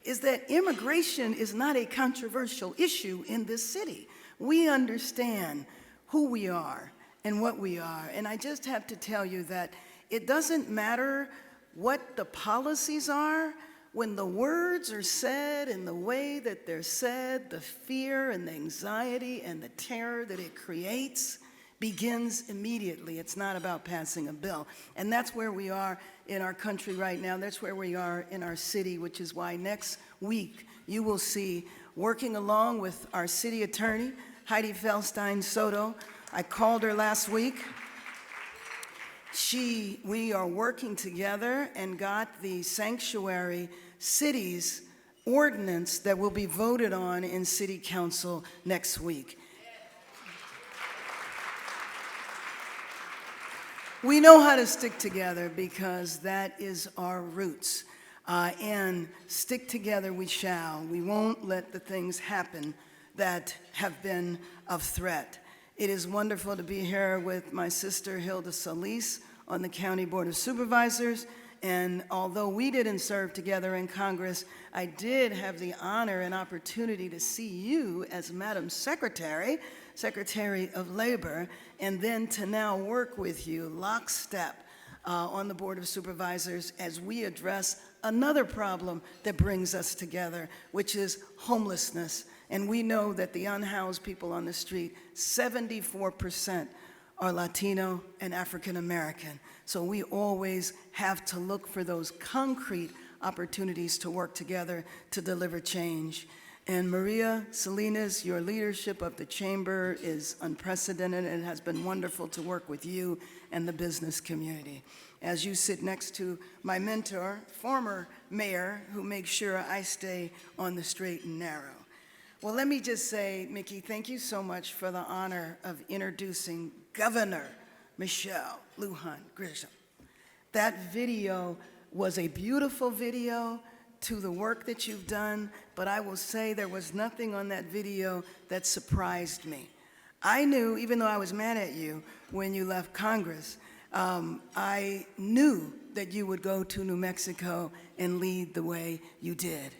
is that immigration is not a controversial issue in this city. We understand who we are and what we are. And I just have to tell you that it doesn't matter what the policies are. When the words are said in the way that they're said, the fear and the anxiety and the terror that it creates begins immediately. It's not about passing a bill. And that's where we are in our country right now. That's where we are in our city, which is why next week you will see, working along with our city attorney, Heidi Feldstein Soto. I called her last week. We are working together and got the sanctuary cities ordinance that will be voted on in City Council next week. We know how to stick together because that is our roots. And stick together we shall. We won't let the things happen that have been of threat. It is wonderful to be here with my sister Hilda Solis on the County Board of Supervisors. And although we didn't serve together in Congress, I did have the honor and opportunity to see you as Madam Secretary, Secretary of Labor, and then to now work with you lockstep on the Board of Supervisors as we address another problem that brings us together, which is homelessness. And we know that the unhoused people on the street, 74% are Latino and African American. So we always have to look for those concrete opportunities to work together to deliver change. And Maria Salinas, your leadership of the chamber is unprecedented, and it has been wonderful to work with you and the business community. As you sit next to my mentor, former mayor, who makes sure I stay on the straight and narrow. Well, let me just say, Mickey, thank you so much for the honor of introducing Governor Michelle Lujan Grisham. That video was a beautiful video to the work that you've done, but I will say there was nothing on that video that surprised me. I knew, even though I was mad at you when you left Congress, I knew that you would go to New Mexico and lead the way you did.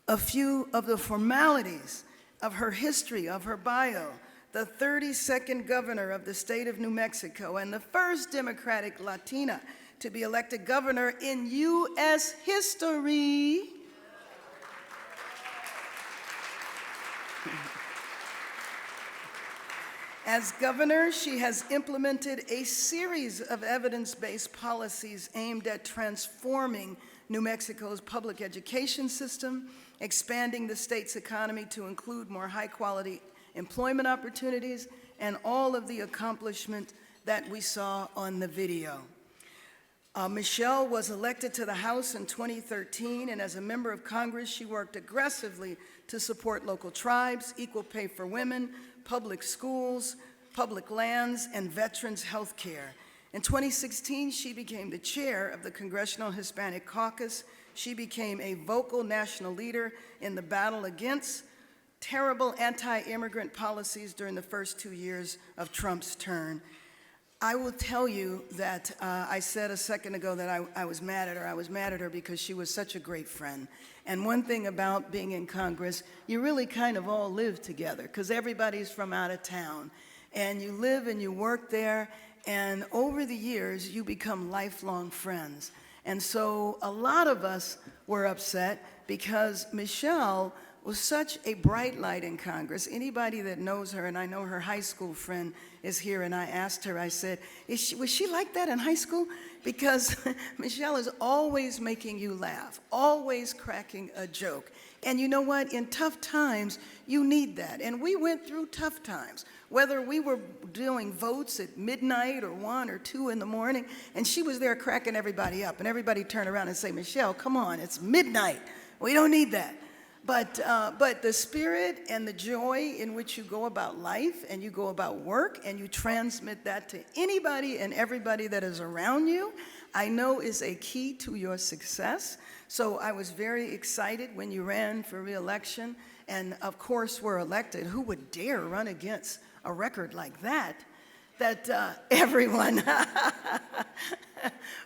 A few of the formalities of her history, of her bio: the 32nd governor of the state of New Mexico and the first Democratic Latina to be elected governor in U.S. history. As governor, she has implemented a series of evidence-based policies aimed at transforming New Mexico's public education system, expanding the state's economy to include more high-quality employment opportunities, and all of the accomplishment that we saw on the video. Michelle was elected to the House in 2013, and as a member of Congress, she worked aggressively to support local tribes, equal pay for women, public schools, public lands, and veterans' health care. In 2016, she became the chair of the Congressional Hispanic Caucus. She became a vocal national leader in the battle against terrible anti-immigrant policies during the first 2 years of Trump's term. I will tell you that I said a second ago that I was mad at her. I was mad at her because she was such a great friend. And one thing about being in Congress, you really kind of all live together because everybody's from out of town. And you live and you work there, and over the years, you become lifelong friends. And so a lot of us were upset because Michelle was such a bright light in Congress. Anybody that knows her, and I know her high school friend is here, and I asked her, I said, was she like that in high school? Because Michelle is always making you laugh, always cracking a joke. And you know what? In tough times, you need that. And we went through tough times, whether we were doing votes at midnight or 1 or 2 in the morning, and she was there cracking everybody up. And everybody turned around and say, Michelle, come on, it's midnight. We don't need that. But the spirit and the joy in which you go about life and you go about work and you transmit that to anybody and everybody that is around you, I know is a key to your success. So I was very excited when you ran for re-election, and of course were elected. Who would dare run against a record like that? Everyone.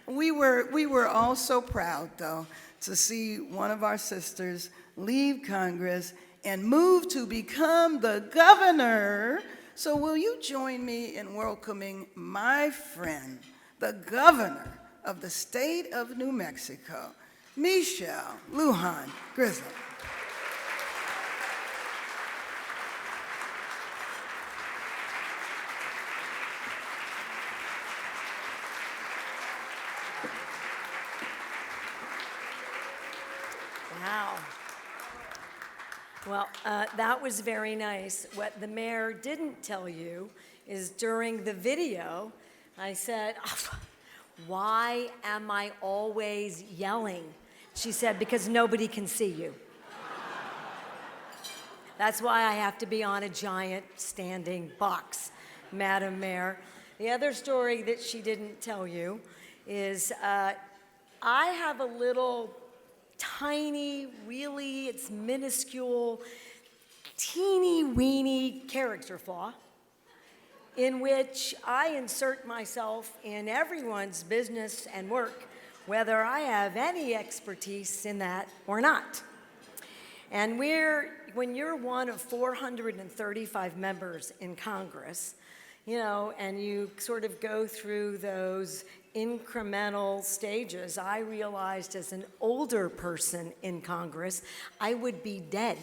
We were all so proud, though, to see one of our sisters leave Congress and move to become the governor. So will you join me in welcoming my friend, the governor of the state of New Mexico, Michelle Lujan Grisham. Wow. Well, that was very nice. What the mayor didn't tell you is during the video, I said, oh, why am I always yelling? She said, because nobody can see you. That's why I have to be on a giant standing box, Madam Mayor. The other story that she didn't tell you is I have a little tiny, really, it's minuscule, teeny-weeny character flaw in which I insert myself in everyone's business and work, whether I have any expertise in that or not. And when you're one of 435 members in Congress, you know, and you sort of go through those incremental stages, I realized as an older person in Congress, I would be dead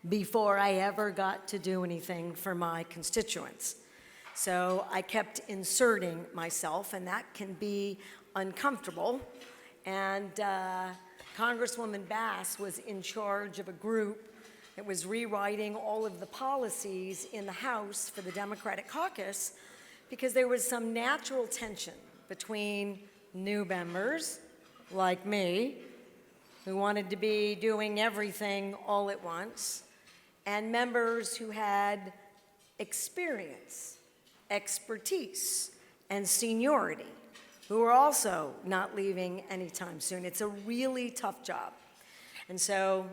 before I ever got to do anything for my constituents. So I kept inserting myself, and that can be uncomfortable. And Congresswoman Bass was in charge of a group that was rewriting all of the policies in the House for the Democratic caucus because there was some natural tension between new members like me, who wanted to be doing everything all at once, and members who had experience, expertise, and seniority, who were also not leaving anytime soon. It's a really tough job. And so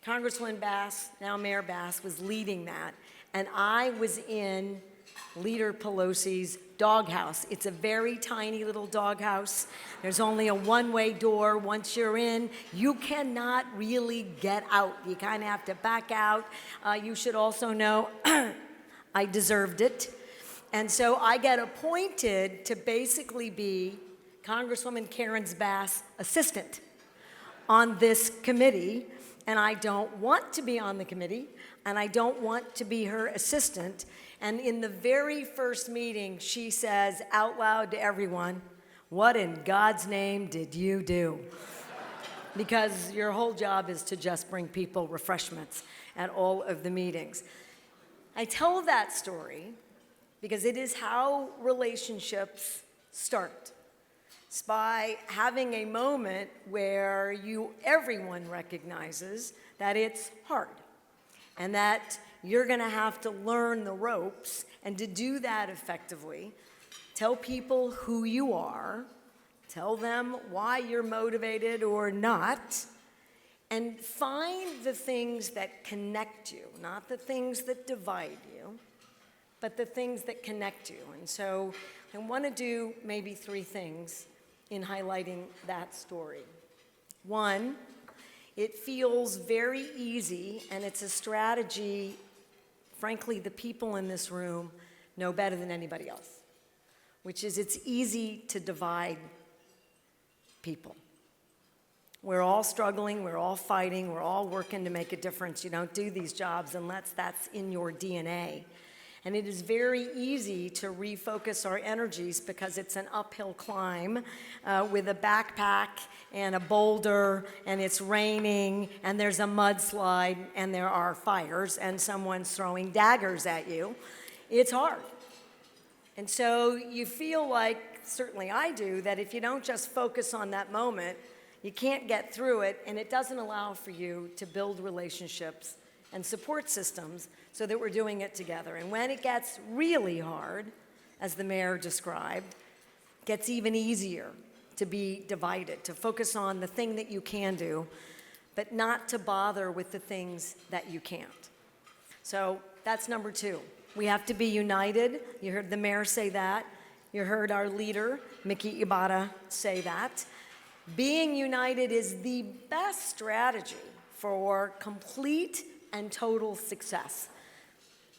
Congresswoman Bass, now Mayor Bass, was leading that, and I was in Leader Pelosi's doghouse. It's a very tiny little doghouse. There's only a one-way door. Once you're in, you cannot really get out. You kind of have to back out. You should also know I deserved it. And so I get appointed to basically be Congresswoman Karen Bass' assistant on this committee, and I don't want to be on the committee, and I don't want to be her assistant. And in the very first meeting, she says out loud to everyone, "What in God's name did you do?" Because your whole job is to just bring people refreshments at all of the meetings. I tell that story because it is how relationships start. It's by having a moment where everyone recognizes that it's hard and that you're going to have to learn the ropes, and to do that effectively, tell people who you are, tell them why you're motivated or not, and find the things that connect you, not the things that divide you, but the things that connect you. And so I want to do maybe 3 things in highlighting that story. 1, it feels very easy, and it's a strategy, frankly, the people in this room know better than anybody else, which is it's easy to divide people. We're all struggling, we're all fighting, we're all working to make a difference. You don't do these jobs unless that's in your DNA. And it is very easy to refocus our energies because it's an uphill climb with a backpack and a boulder, and it's raining, and there's a mudslide, and there are fires, and someone's throwing daggers at you. It's hard. And so you feel like, certainly I do, that if you don't just focus on that moment, you can't get through it, and it doesn't allow for you to build relationships and support systems so that we're doing it together. And when it gets really hard, as the mayor described, it gets even easier to be divided, to focus on the thing that you can do, but not to bother with the things that you can't. So that's number 2. We have to be united. You heard the mayor say that. You heard our leader, Mickey Ibarra, say that. Being united is the best strategy for complete and total success.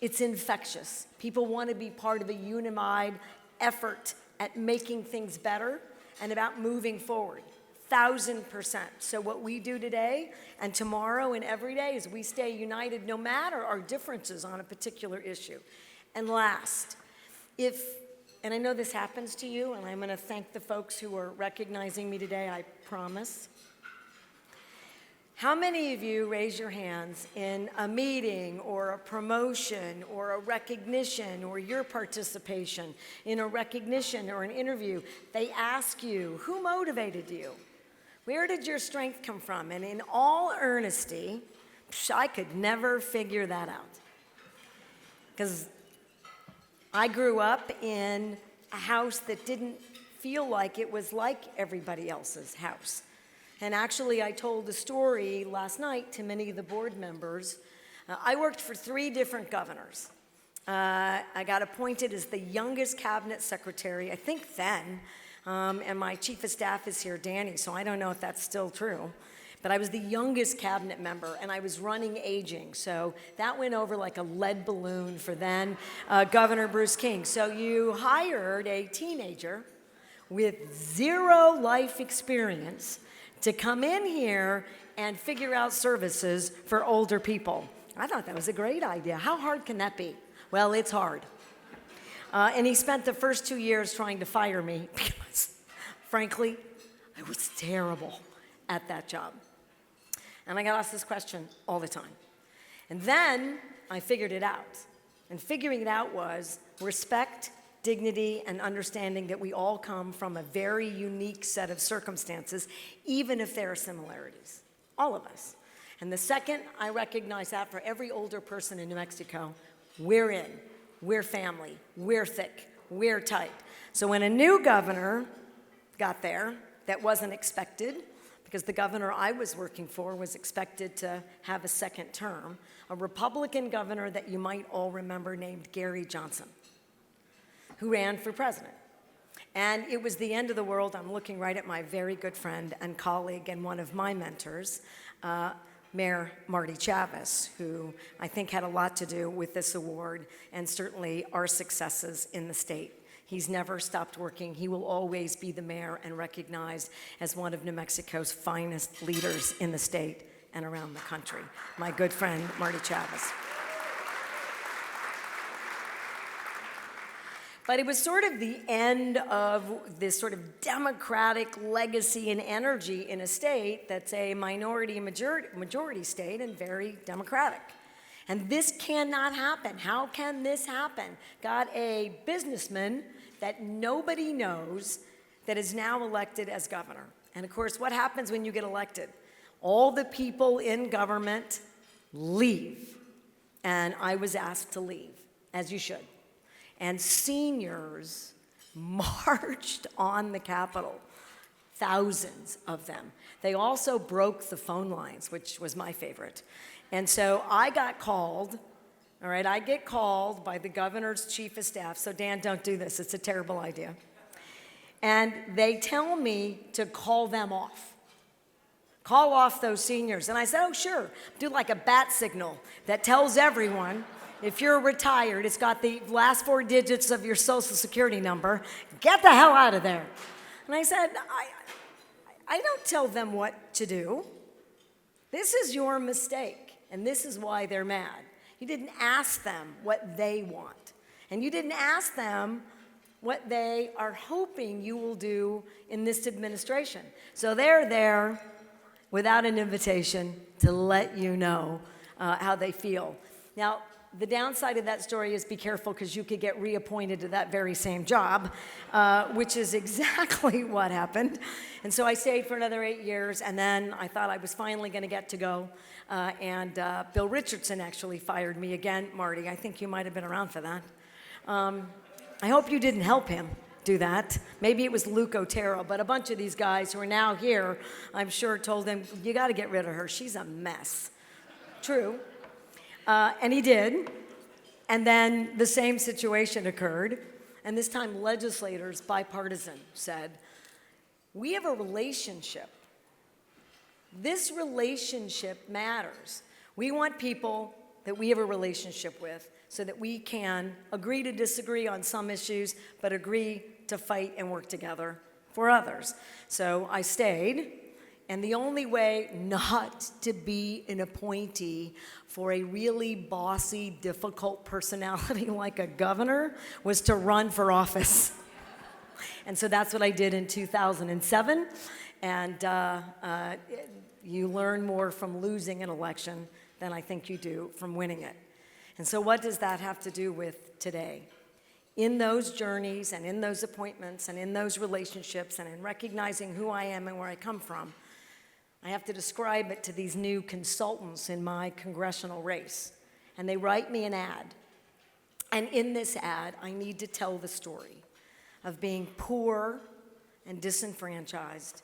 It's infectious. People want to be part of a unified effort at making things better and about moving forward, 1,000%. So what we do today and tomorrow and every day is we stay united no matter our differences on a particular issue. And last, and I know this happens to you, and I'm going to thank the folks who are recognizing me today, I promise. How many of you raise your hands in a meeting or a promotion or a recognition or your participation in a recognition or an interview? They ask you, who motivated you? Where did your strength come from? And in all earnesty, I could never figure that out. Because I grew up in a house that didn't feel like it was like everybody else's house. And actually, I told the story last night to many of the board members. I worked for 3 different governors. I got appointed as the youngest cabinet secretary, I think then, and my chief of staff is here, Danny, so I don't know if that's still true. But I was the youngest cabinet member, and I was running aging. So that went over like a lead balloon for then Governor Bruce King. So you hired a teenager with 0 life experience to come in here and figure out services for older people. I thought that was a great idea. How hard can that be? Well, it's hard. And he spent the first 2 years trying to fire me because, frankly, I was terrible at that job. And I got asked this question all the time. And then I figured it out. And figuring it out was respect, dignity, and understanding that we all come from a very unique set of circumstances, even if there are similarities. All of us. And the second I recognize that for every older person in New Mexico, we're in, we're family, we're thick, we're tight. So when a new governor got there, that wasn't expected, because the governor I was working for was expected to have a second term, a Republican governor that you might all remember named Gary Johnson, who ran for president. And it was the end of the world. I'm looking right at my very good friend and colleague and one of my mentors, Mayor Marty Chavez, who I think had a lot to do with this award and certainly our successes in the state. He's never stopped working. He will always be the mayor and recognized as one of New Mexico's finest leaders in the state and around the country. My good friend, Marty Chavez. But it was sort of the end of this sort of democratic legacy and energy in a state that's a minority majority state and very democratic. And this cannot happen. How can this happen? Got a businessman that nobody knows that is now elected as governor. And of course, what happens when you get elected? All the people in government leave. And I was asked to leave, as you should. And seniors marched on the Capitol, thousands of them. They also broke the phone lines, which was my favorite. And so I got called, all right, I get called by the governor's chief of staff. So Dan, don't do this, it's a terrible idea. And they tell me to call them off. Call off those seniors. And I said, oh, sure. Do like a bat signal that tells everyone, if you're retired, it's got the last 4 digits of your social security number. Get the hell out of there. And I said, I don't tell them what to do. This is your mistake, and this is why they're mad. You didn't ask them what they want, and you didn't ask them what they are hoping you will do in this administration. So they're there without an invitation to let you know how they feel. Now, the downside of that story is be careful because you could get reappointed to that very same job, which is exactly what happened. And so I stayed for another 8 years, and then I thought I was finally going to get to go. And Bill Richardson actually fired me again. Marty, I think you might have been around for that. I hope you didn't help him do that. Maybe it was Luke Otero, but a bunch of these guys who are now here, I'm sure, told him, you got to get rid of her. She's a mess. True. And he did. And then the same situation occurred. And this time legislators, bipartisan, said, we have a relationship. This relationship matters. We want people that we have a relationship with so that we can agree to disagree on some issues, but agree to fight and work together for others. So I stayed. And the only way not to be an appointee for a really bossy, difficult personality like a governor was to run for office. And so that's what I did in 2007. And you learn more from losing an election than I think you do from winning it. And so what does that have to do with today? In those journeys and in those appointments and in those relationships and in recognizing who I am and where I come from, I have to describe it to these new consultants in my congressional race. And they write me an ad. And in this ad, I need to tell the story of being poor and disenfranchised.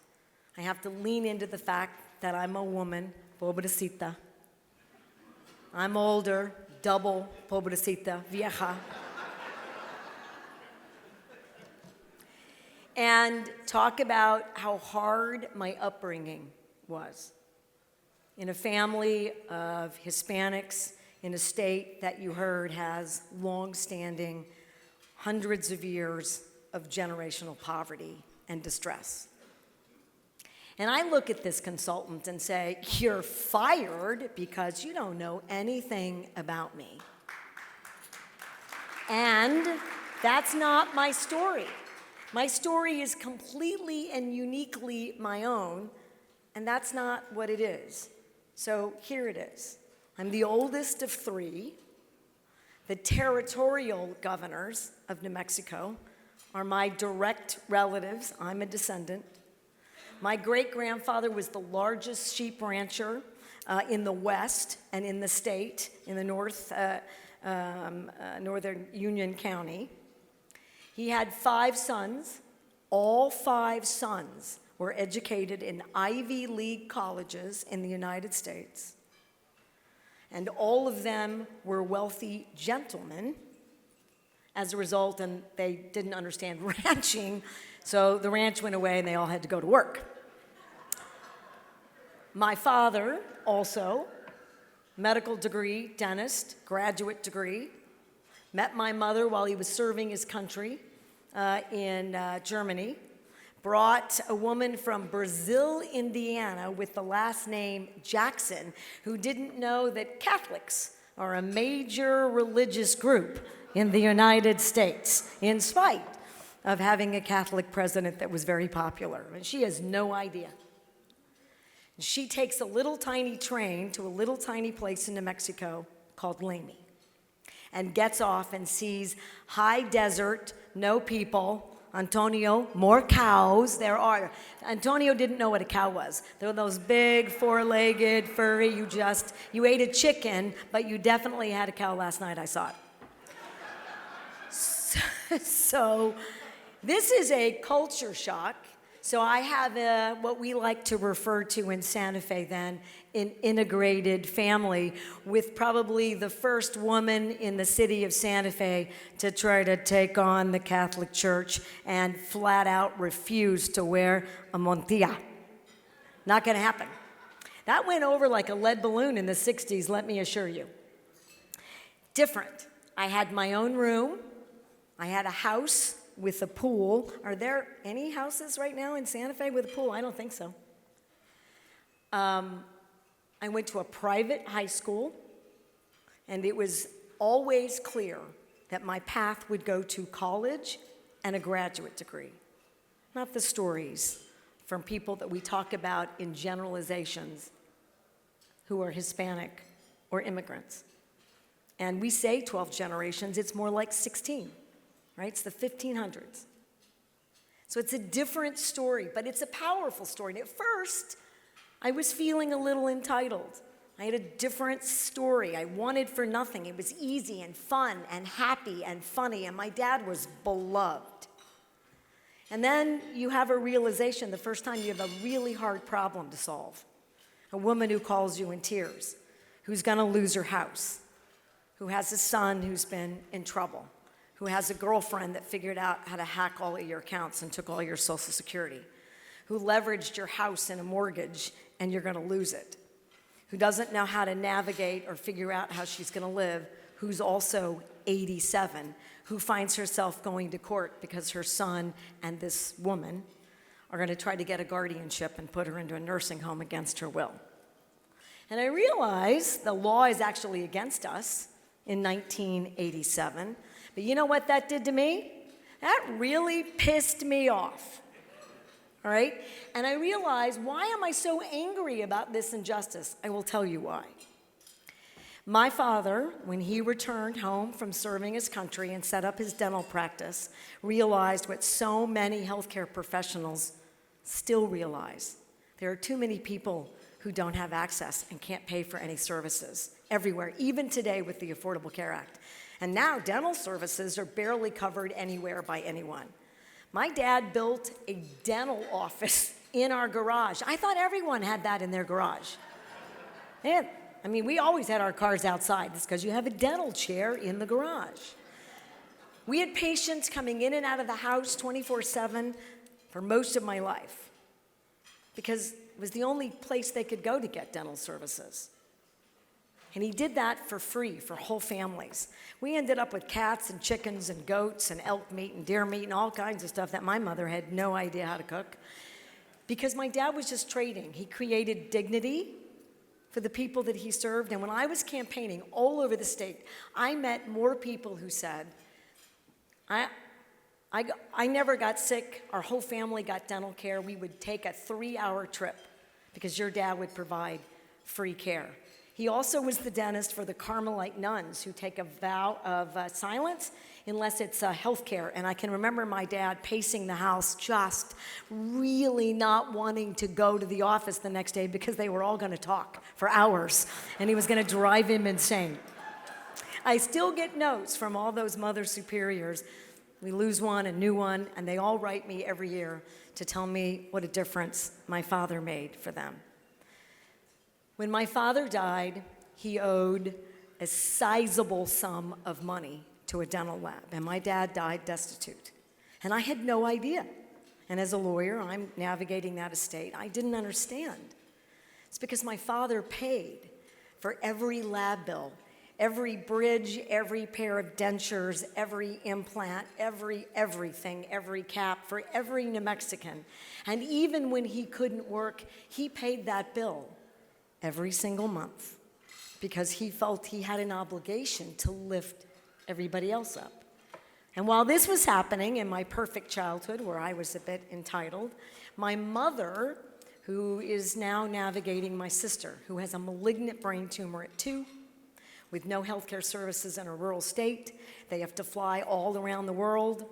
I have to lean into the fact that I'm a woman, pobrecita. I'm older, double pobrecita, vieja. And talk about how hard my upbringing was. In a family of Hispanics in a state that you heard has long-standing, hundreds of years of generational poverty and distress. And I look at this consultant and say, you're fired because you don't know anything about me. And that's not my story. My story is completely and uniquely my own, and that's not what it is. So here it is. I'm the oldest of 3. The territorial governors of New Mexico are my direct relatives. I'm a descendant. My great-grandfather was the largest sheep rancher in the West and in the state, in the northern Union County. He had 5 sons. All 5 sons were educated in Ivy League colleges in the United States, and all of them were wealthy gentlemen as a result, and they didn't understand ranching, so the ranch went away and they all had to go to work. My father also, medical degree, dentist, graduate degree, met my mother while he was serving his country in Germany, brought a woman from Brazil, Indiana, with the last name Jackson, who didn't know that Catholics are a major religious group in the United States, in spite of having a Catholic president that was very popular. And she has no idea. She takes a little tiny train to a little tiny place in New Mexico called Lamy, and gets off and sees high desert, no people. Antonio, more cows. Antonio didn't know what a cow was. They were those big, four-legged, furry, you ate a chicken, but you definitely had a cow last night, I saw it. So this is a culture shock. So I have what we like to refer to in Santa Fe then, an integrated family, with probably the first woman in the city of Santa Fe to try to take on the Catholic Church and flat out refuse to wear a mantilla. Not gonna happen. That went over like a lead balloon in the 60s, let me assure you. Different. I had my own room. I had a house with a pool. Are there any houses right now in Santa Fe with a pool? I don't think so. I went to a private high school, and it was always clear that my path would go to college and a graduate degree. Not the stories from people that we talk about in generalizations who are Hispanic or immigrants. And we say 12 generations, it's more like 16. Right? It's the 1500s. So it's a different story, but it's a powerful story. And at first, I was feeling a little entitled. I had a different story. I wanted for nothing. It was easy and fun and happy and funny, and my dad was beloved. And then you have a realization the first time you have a really hard problem to solve. A woman who calls you in tears, who's gonna lose her house, who has a son who's been in trouble, who has a girlfriend that figured out how to hack all of your accounts and took all your Social Security, who leveraged your house in a mortgage and you're gonna lose it, who doesn't know how to navigate or figure out how she's gonna live, who's also 87, who finds herself going to court because her son and this woman are gonna try to get a guardianship and put her into a nursing home against her will. And I realized the law is actually against us in 1987. But you know what that did to me? That really pissed me off, all right? And I realized, why am I so angry about this injustice? I will tell you why. My father, when he returned home from serving his country and set up his dental practice, realized what so many healthcare professionals still realize. There are too many people who don't have access and can't pay for any services everywhere, even today with the Affordable Care Act. And now dental services are barely covered anywhere by anyone. My dad built a dental office in our garage. I thought everyone had that in their garage. And, I mean, we always had our cars outside. It's because you have a dental chair in the garage. We had patients coming in and out of the house 24/7 for most of my life because it was the only place they could go to get dental services. And he did that for free for whole families. We ended up with cats and chickens and goats and elk meat and deer meat and all kinds of stuff that my mother had no idea how to cook because my dad was just trading. He created dignity for the people that he served. And when I was campaigning all over the state, I met more people who said, I never got sick. Our whole family got dental care. We would take a 3-hour trip because your dad would provide free care. He also was the dentist for the Carmelite nuns who take a vow of silence unless it's health care. And I can remember my dad pacing the house, just really not wanting to go to the office the next day because they were all going to talk for hours, and he was going to drive him insane. I still get notes from all those mother superiors We lose one, a new one, and they all write me every year to tell me what a difference my father made for them. When my father died, he owed a sizable sum of money to a dental lab, and my dad died destitute. And I had no idea. And as a lawyer, I'm navigating that estate. I didn't understand. It's because my father paid for every lab bill, every bridge, every pair of dentures, every implant, everything, every cap for every New Mexican. And even when he couldn't work, he paid that bill every single month because he felt he had an obligation to lift everybody else up. And while this was happening in my perfect childhood, where I was a bit entitled, my mother, who is now navigating my sister, who has a malignant brain tumor at 2, with no healthcare services in a rural state. They have to fly all around the world.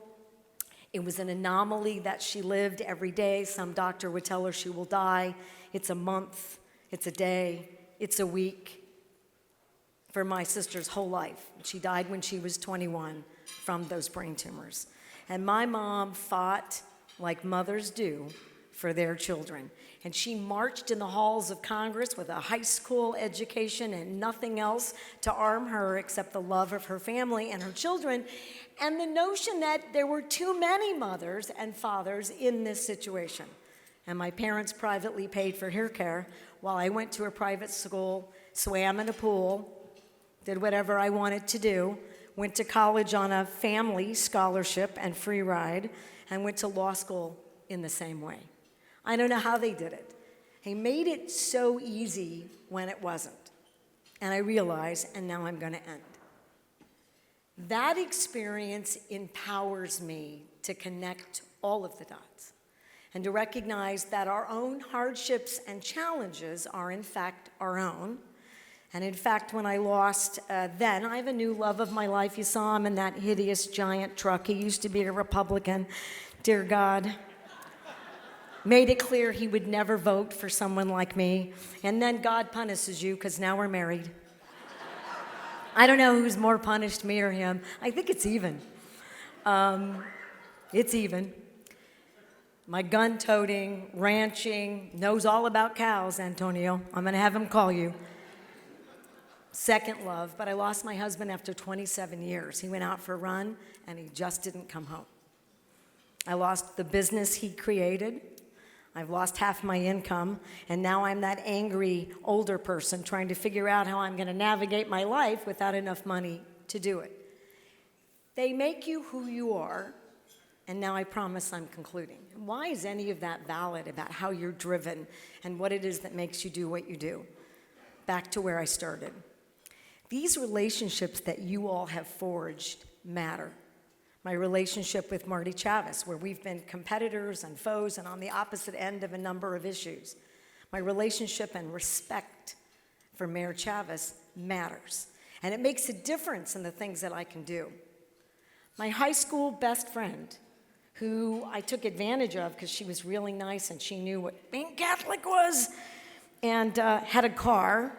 It was an anomaly that she lived every day. Some doctor would tell her she will die. It's a month, it's a day, it's a week. For my sister's whole life. She died when she was 21 from those brain tumors. And my mom fought like mothers do for their children. And she marched in the halls of Congress with a high school education and nothing else to arm her except the love of her family and her children, and the notion that there were too many mothers and fathers in this situation. And my parents privately paid for hair care while I went to a private school, swam in a pool, did whatever I wanted to do, went to college on a family scholarship and free ride, and went to law school in the same way. I don't know how they did it. They made it so easy when it wasn't. And I realized, and now I'm going to end. That experience empowers me to connect all of the dots and to recognize that our own hardships and challenges are in fact our own. And in fact, when I lost then, I have a new love of my life. You saw him in that hideous giant truck. He used to be a Republican. Dear God. Made it clear he would never vote for someone like me. And then God punishes you because now we're married. I don't know who's more punished, me or him. I think it's even. It's even. My gun-toting, ranching, knows all about cows, Antonio. I'm going to have him call you. Second love, but I lost my husband after 27 years. He went out for a run, and he just didn't come home. I lost the business he created. I've lost half my income, and now I'm that angry older person trying to figure out how I'm going to navigate my life without enough money to do it. They make you who you are, and now I promise I'm concluding. Why is any of that valid about how you're driven and what it is that makes you do what you do? Back to where I started. These relationships that you all have forged matter. My relationship with Marty Chavez, where we've been competitors and foes and on the opposite end of a number of issues. My relationship and respect for Mayor Chavez matters. And it makes a difference in the things that I can do. My high school best friend, who I took advantage of because she was really nice and she knew what being Catholic was, and had a car.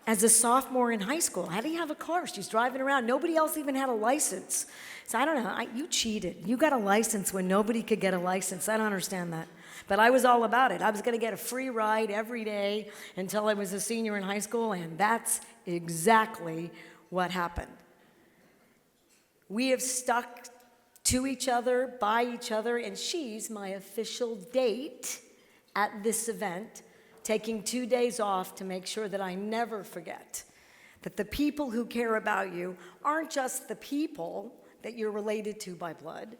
As a sophomore in high school, how do you have a car? She's driving around. Nobody else even had a license. So I don't know. You cheated. You got a license when nobody could get a license. I don't understand that. But I was all about it. I was going to get a free ride every day until I was a senior in high school, and that's exactly what happened. We have stuck to each other, by each other, and she's my official date at this event, taking 2 days off to make sure that I never forget that the people who care about you aren't just the people that you're related to by blood.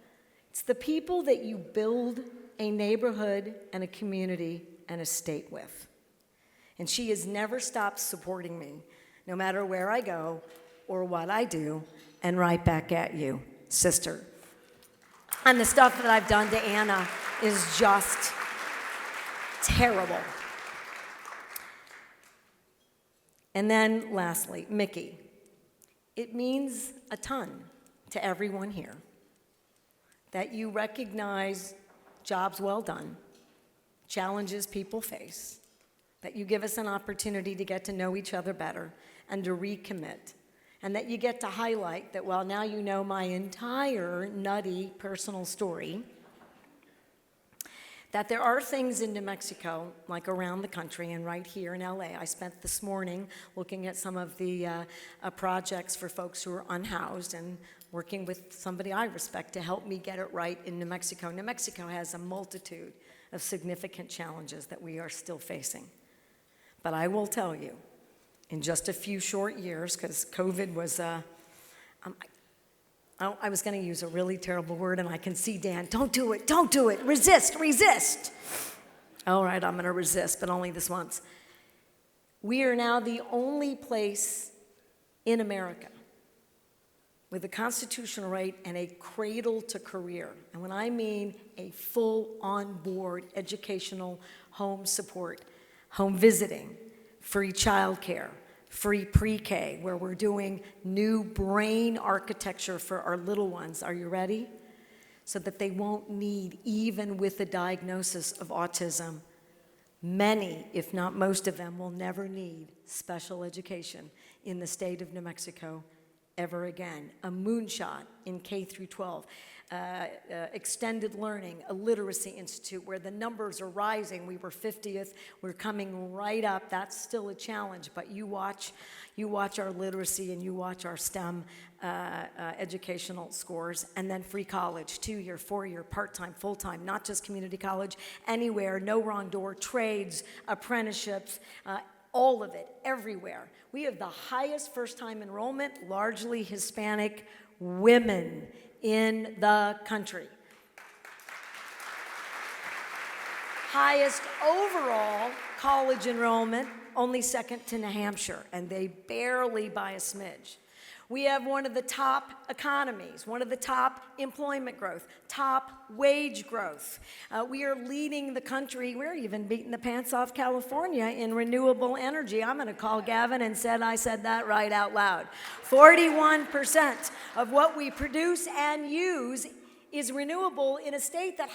It's the people that you build a neighborhood and a community and a state with. And she has never stopped supporting me, no matter where I go or what I do, and right back at you, sister. And the stuff that I've done to Anna is just terrible. And then lastly, Mickey. It means a ton to everyone here that you recognize jobs well done, challenges people face, that you give us an opportunity to get to know each other better and to recommit, and that you get to highlight that, well, now you know my entire nutty personal story, that there are things in New Mexico, like around the country and right here in LA. I spent this morning looking at some of the projects for folks who are unhoused and working with somebody I respect to help me get it right in New Mexico. New Mexico has a multitude of significant challenges that we are still facing. But I will tell you, in just a few short years, because COVID was, I was going to use a really terrible word, and I can see Dan, don't do it, resist. All right, I'm going to resist, but only this once. We are now the only place in America with a constitutional right and a cradle to career. And when I mean a full on-board educational home support, home visiting, free childcare, free pre-K, where we're doing new brain architecture for our little ones. Are you ready? So that they won't need, even with the diagnosis of autism, many, if not most of them, will never need special education in the state of New Mexico ever again. A moonshot in K through 12. Extended learning, a literacy institute where the numbers are rising. We were 50th, we're coming right up. That's still a challenge, but you watch our literacy and you watch our STEM educational scores. And then free college, 2-year, 4-year, part-time, full-time, not just community college, anywhere, no wrong door, trades, apprenticeships, all of it, everywhere. We have the highest first-time enrollment, largely Hispanic women in the country. Highest overall college enrollment, only second to New Hampshire, and they barely by a smidge. We have one of the top economies, one of the top employment growth, top wage growth. We are leading the country. We're even beating the pants off California in renewable energy. I'm going to call Gavin and said I said that right out loud. 41% of what we produce and use is renewable in a state that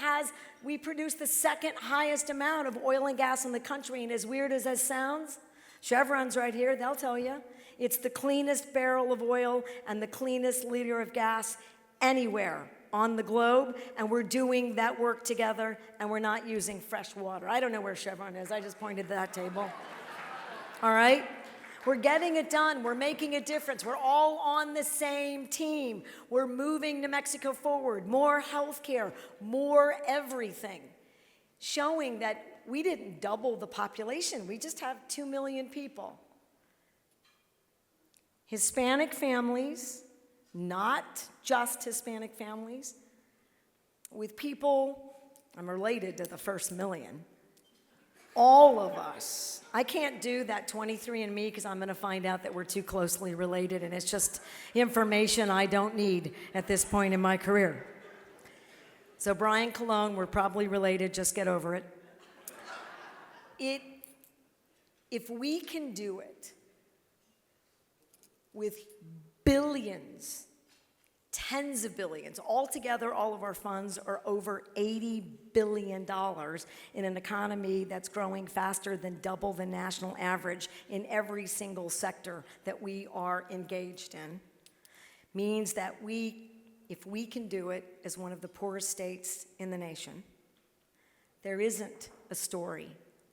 we produce the second highest amount of oil and gas in the country. And as weird as that sounds, Chevron's right here, they'll tell you. It's the cleanest barrel of oil and the cleanest liter of gas anywhere on the globe, and we're doing that work together, and we're not using fresh water. I don't know where Chevron is. I just pointed to that table. All right? We're getting it done. We're making a difference. We're all on the same team. We're moving New Mexico forward. More health care, more everything, showing that we didn't double the population. We just have 2 million people. Hispanic families, not just Hispanic families, with people, I'm related to the first million, all of us. I can't do that 23andMe because I'm going to find out that we're too closely related, and it's just information I don't need at this point in my career. So Brian Colon, we're probably related, just get over it. If we can do it, with billions, tens of billions. Altogether, all of our funds are over $80 billion in an economy that's growing faster than double the national average in every single sector that we are engaged in. Means that if we can do it as one of the poorest states in the nation, there isn't a story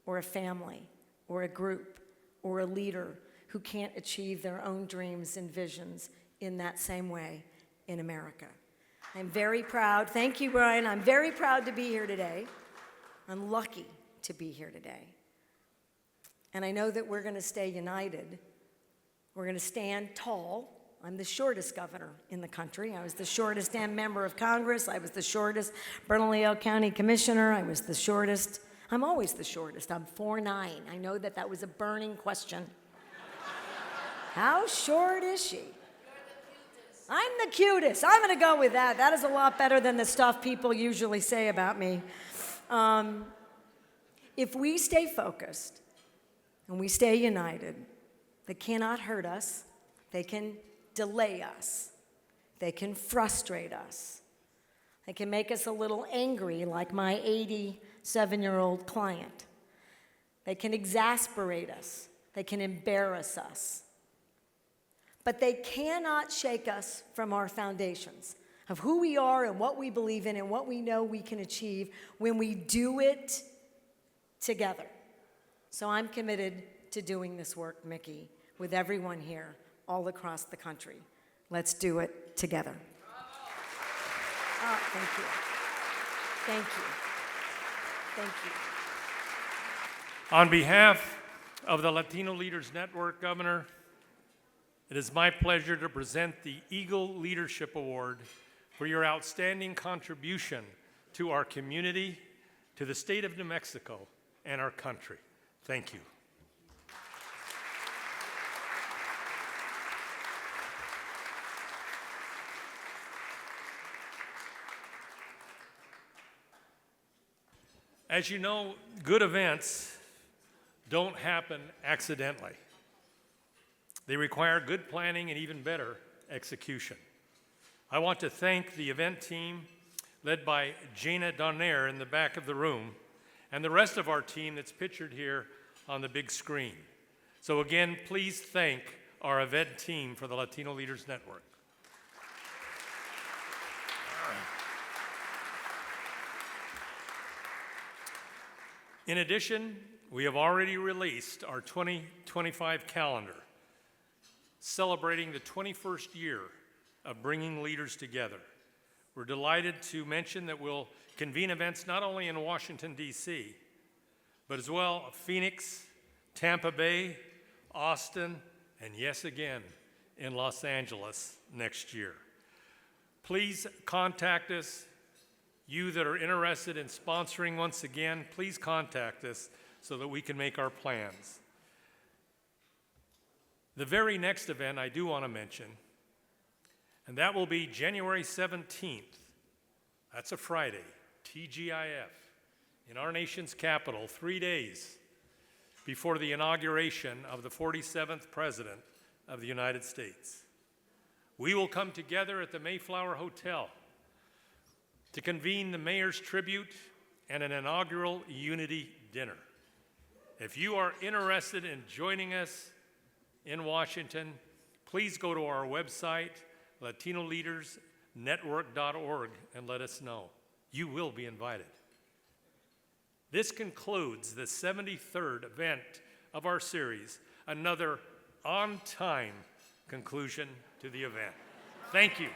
or a family or a group or a leader who can't achieve their own dreams and visions in that same way in America. I'm very proud. Thank you, Brian. I'm very proud to be here today. I'm lucky to be here today. And I know that we're going to stay united. We're going to stand tall. I'm the shortest governor in the country. I was the shortest damn member of Congress. I was the shortest Bernalillo County Commissioner. I was the shortest. I'm always the shortest. I'm 4'9". I know that was a burning question. How short is she? I'm the cutest. I'm going to go with that. That is a lot better than the stuff people usually say about me. If we stay focused and we stay united, they cannot hurt us. They can delay us. They can frustrate us. They can make us a little angry, like my 87-year-old client. They can exasperate us. They can embarrass us. but they cannot shake us from our foundations of who we are and what we believe in and what we know we can achieve when we do it together. So I'm committed to doing this work, Mickey, with everyone here all across the country. Let's do it together. Oh, thank you. Thank you. Thank you. On behalf of the Latino Leaders Network, Governor, it is my pleasure to present the Eagle Leadership Award for your outstanding contribution to our community, to the state of New Mexico, and our country. Thank you. As you know, good events don't happen accidentally. They require good planning and even better execution. I want to thank the event team led by Jana Donner in the back of the room and the rest of our team that's pictured here on the big screen. So again, please thank our event team for the Latino Leaders Network. In addition, we have already released our 2025 calendar, celebrating the 21st year of bringing leaders together. We're delighted to mention that we'll convene events not only in Washington, D.C., but as well Phoenix, Tampa Bay, Austin, and yes, again, in Los Angeles next year. Please contact us. You that are interested in sponsoring once again, please contact us so that we can make our plans. The very next event I do want to mention, and that will be January 17th. That's a Friday, TGIF, in our nation's capital, 3 days before the inauguration of the 47th President of the United States. We will come together at the Mayflower Hotel to convene the mayor's tribute and an inaugural unity dinner. If you are interested in joining us in Washington, please go to our website, LatinoLeadersNetwork.org, and let us know. You will be invited. This concludes the 73rd event of our series, another on-time conclusion to the event. Thank you.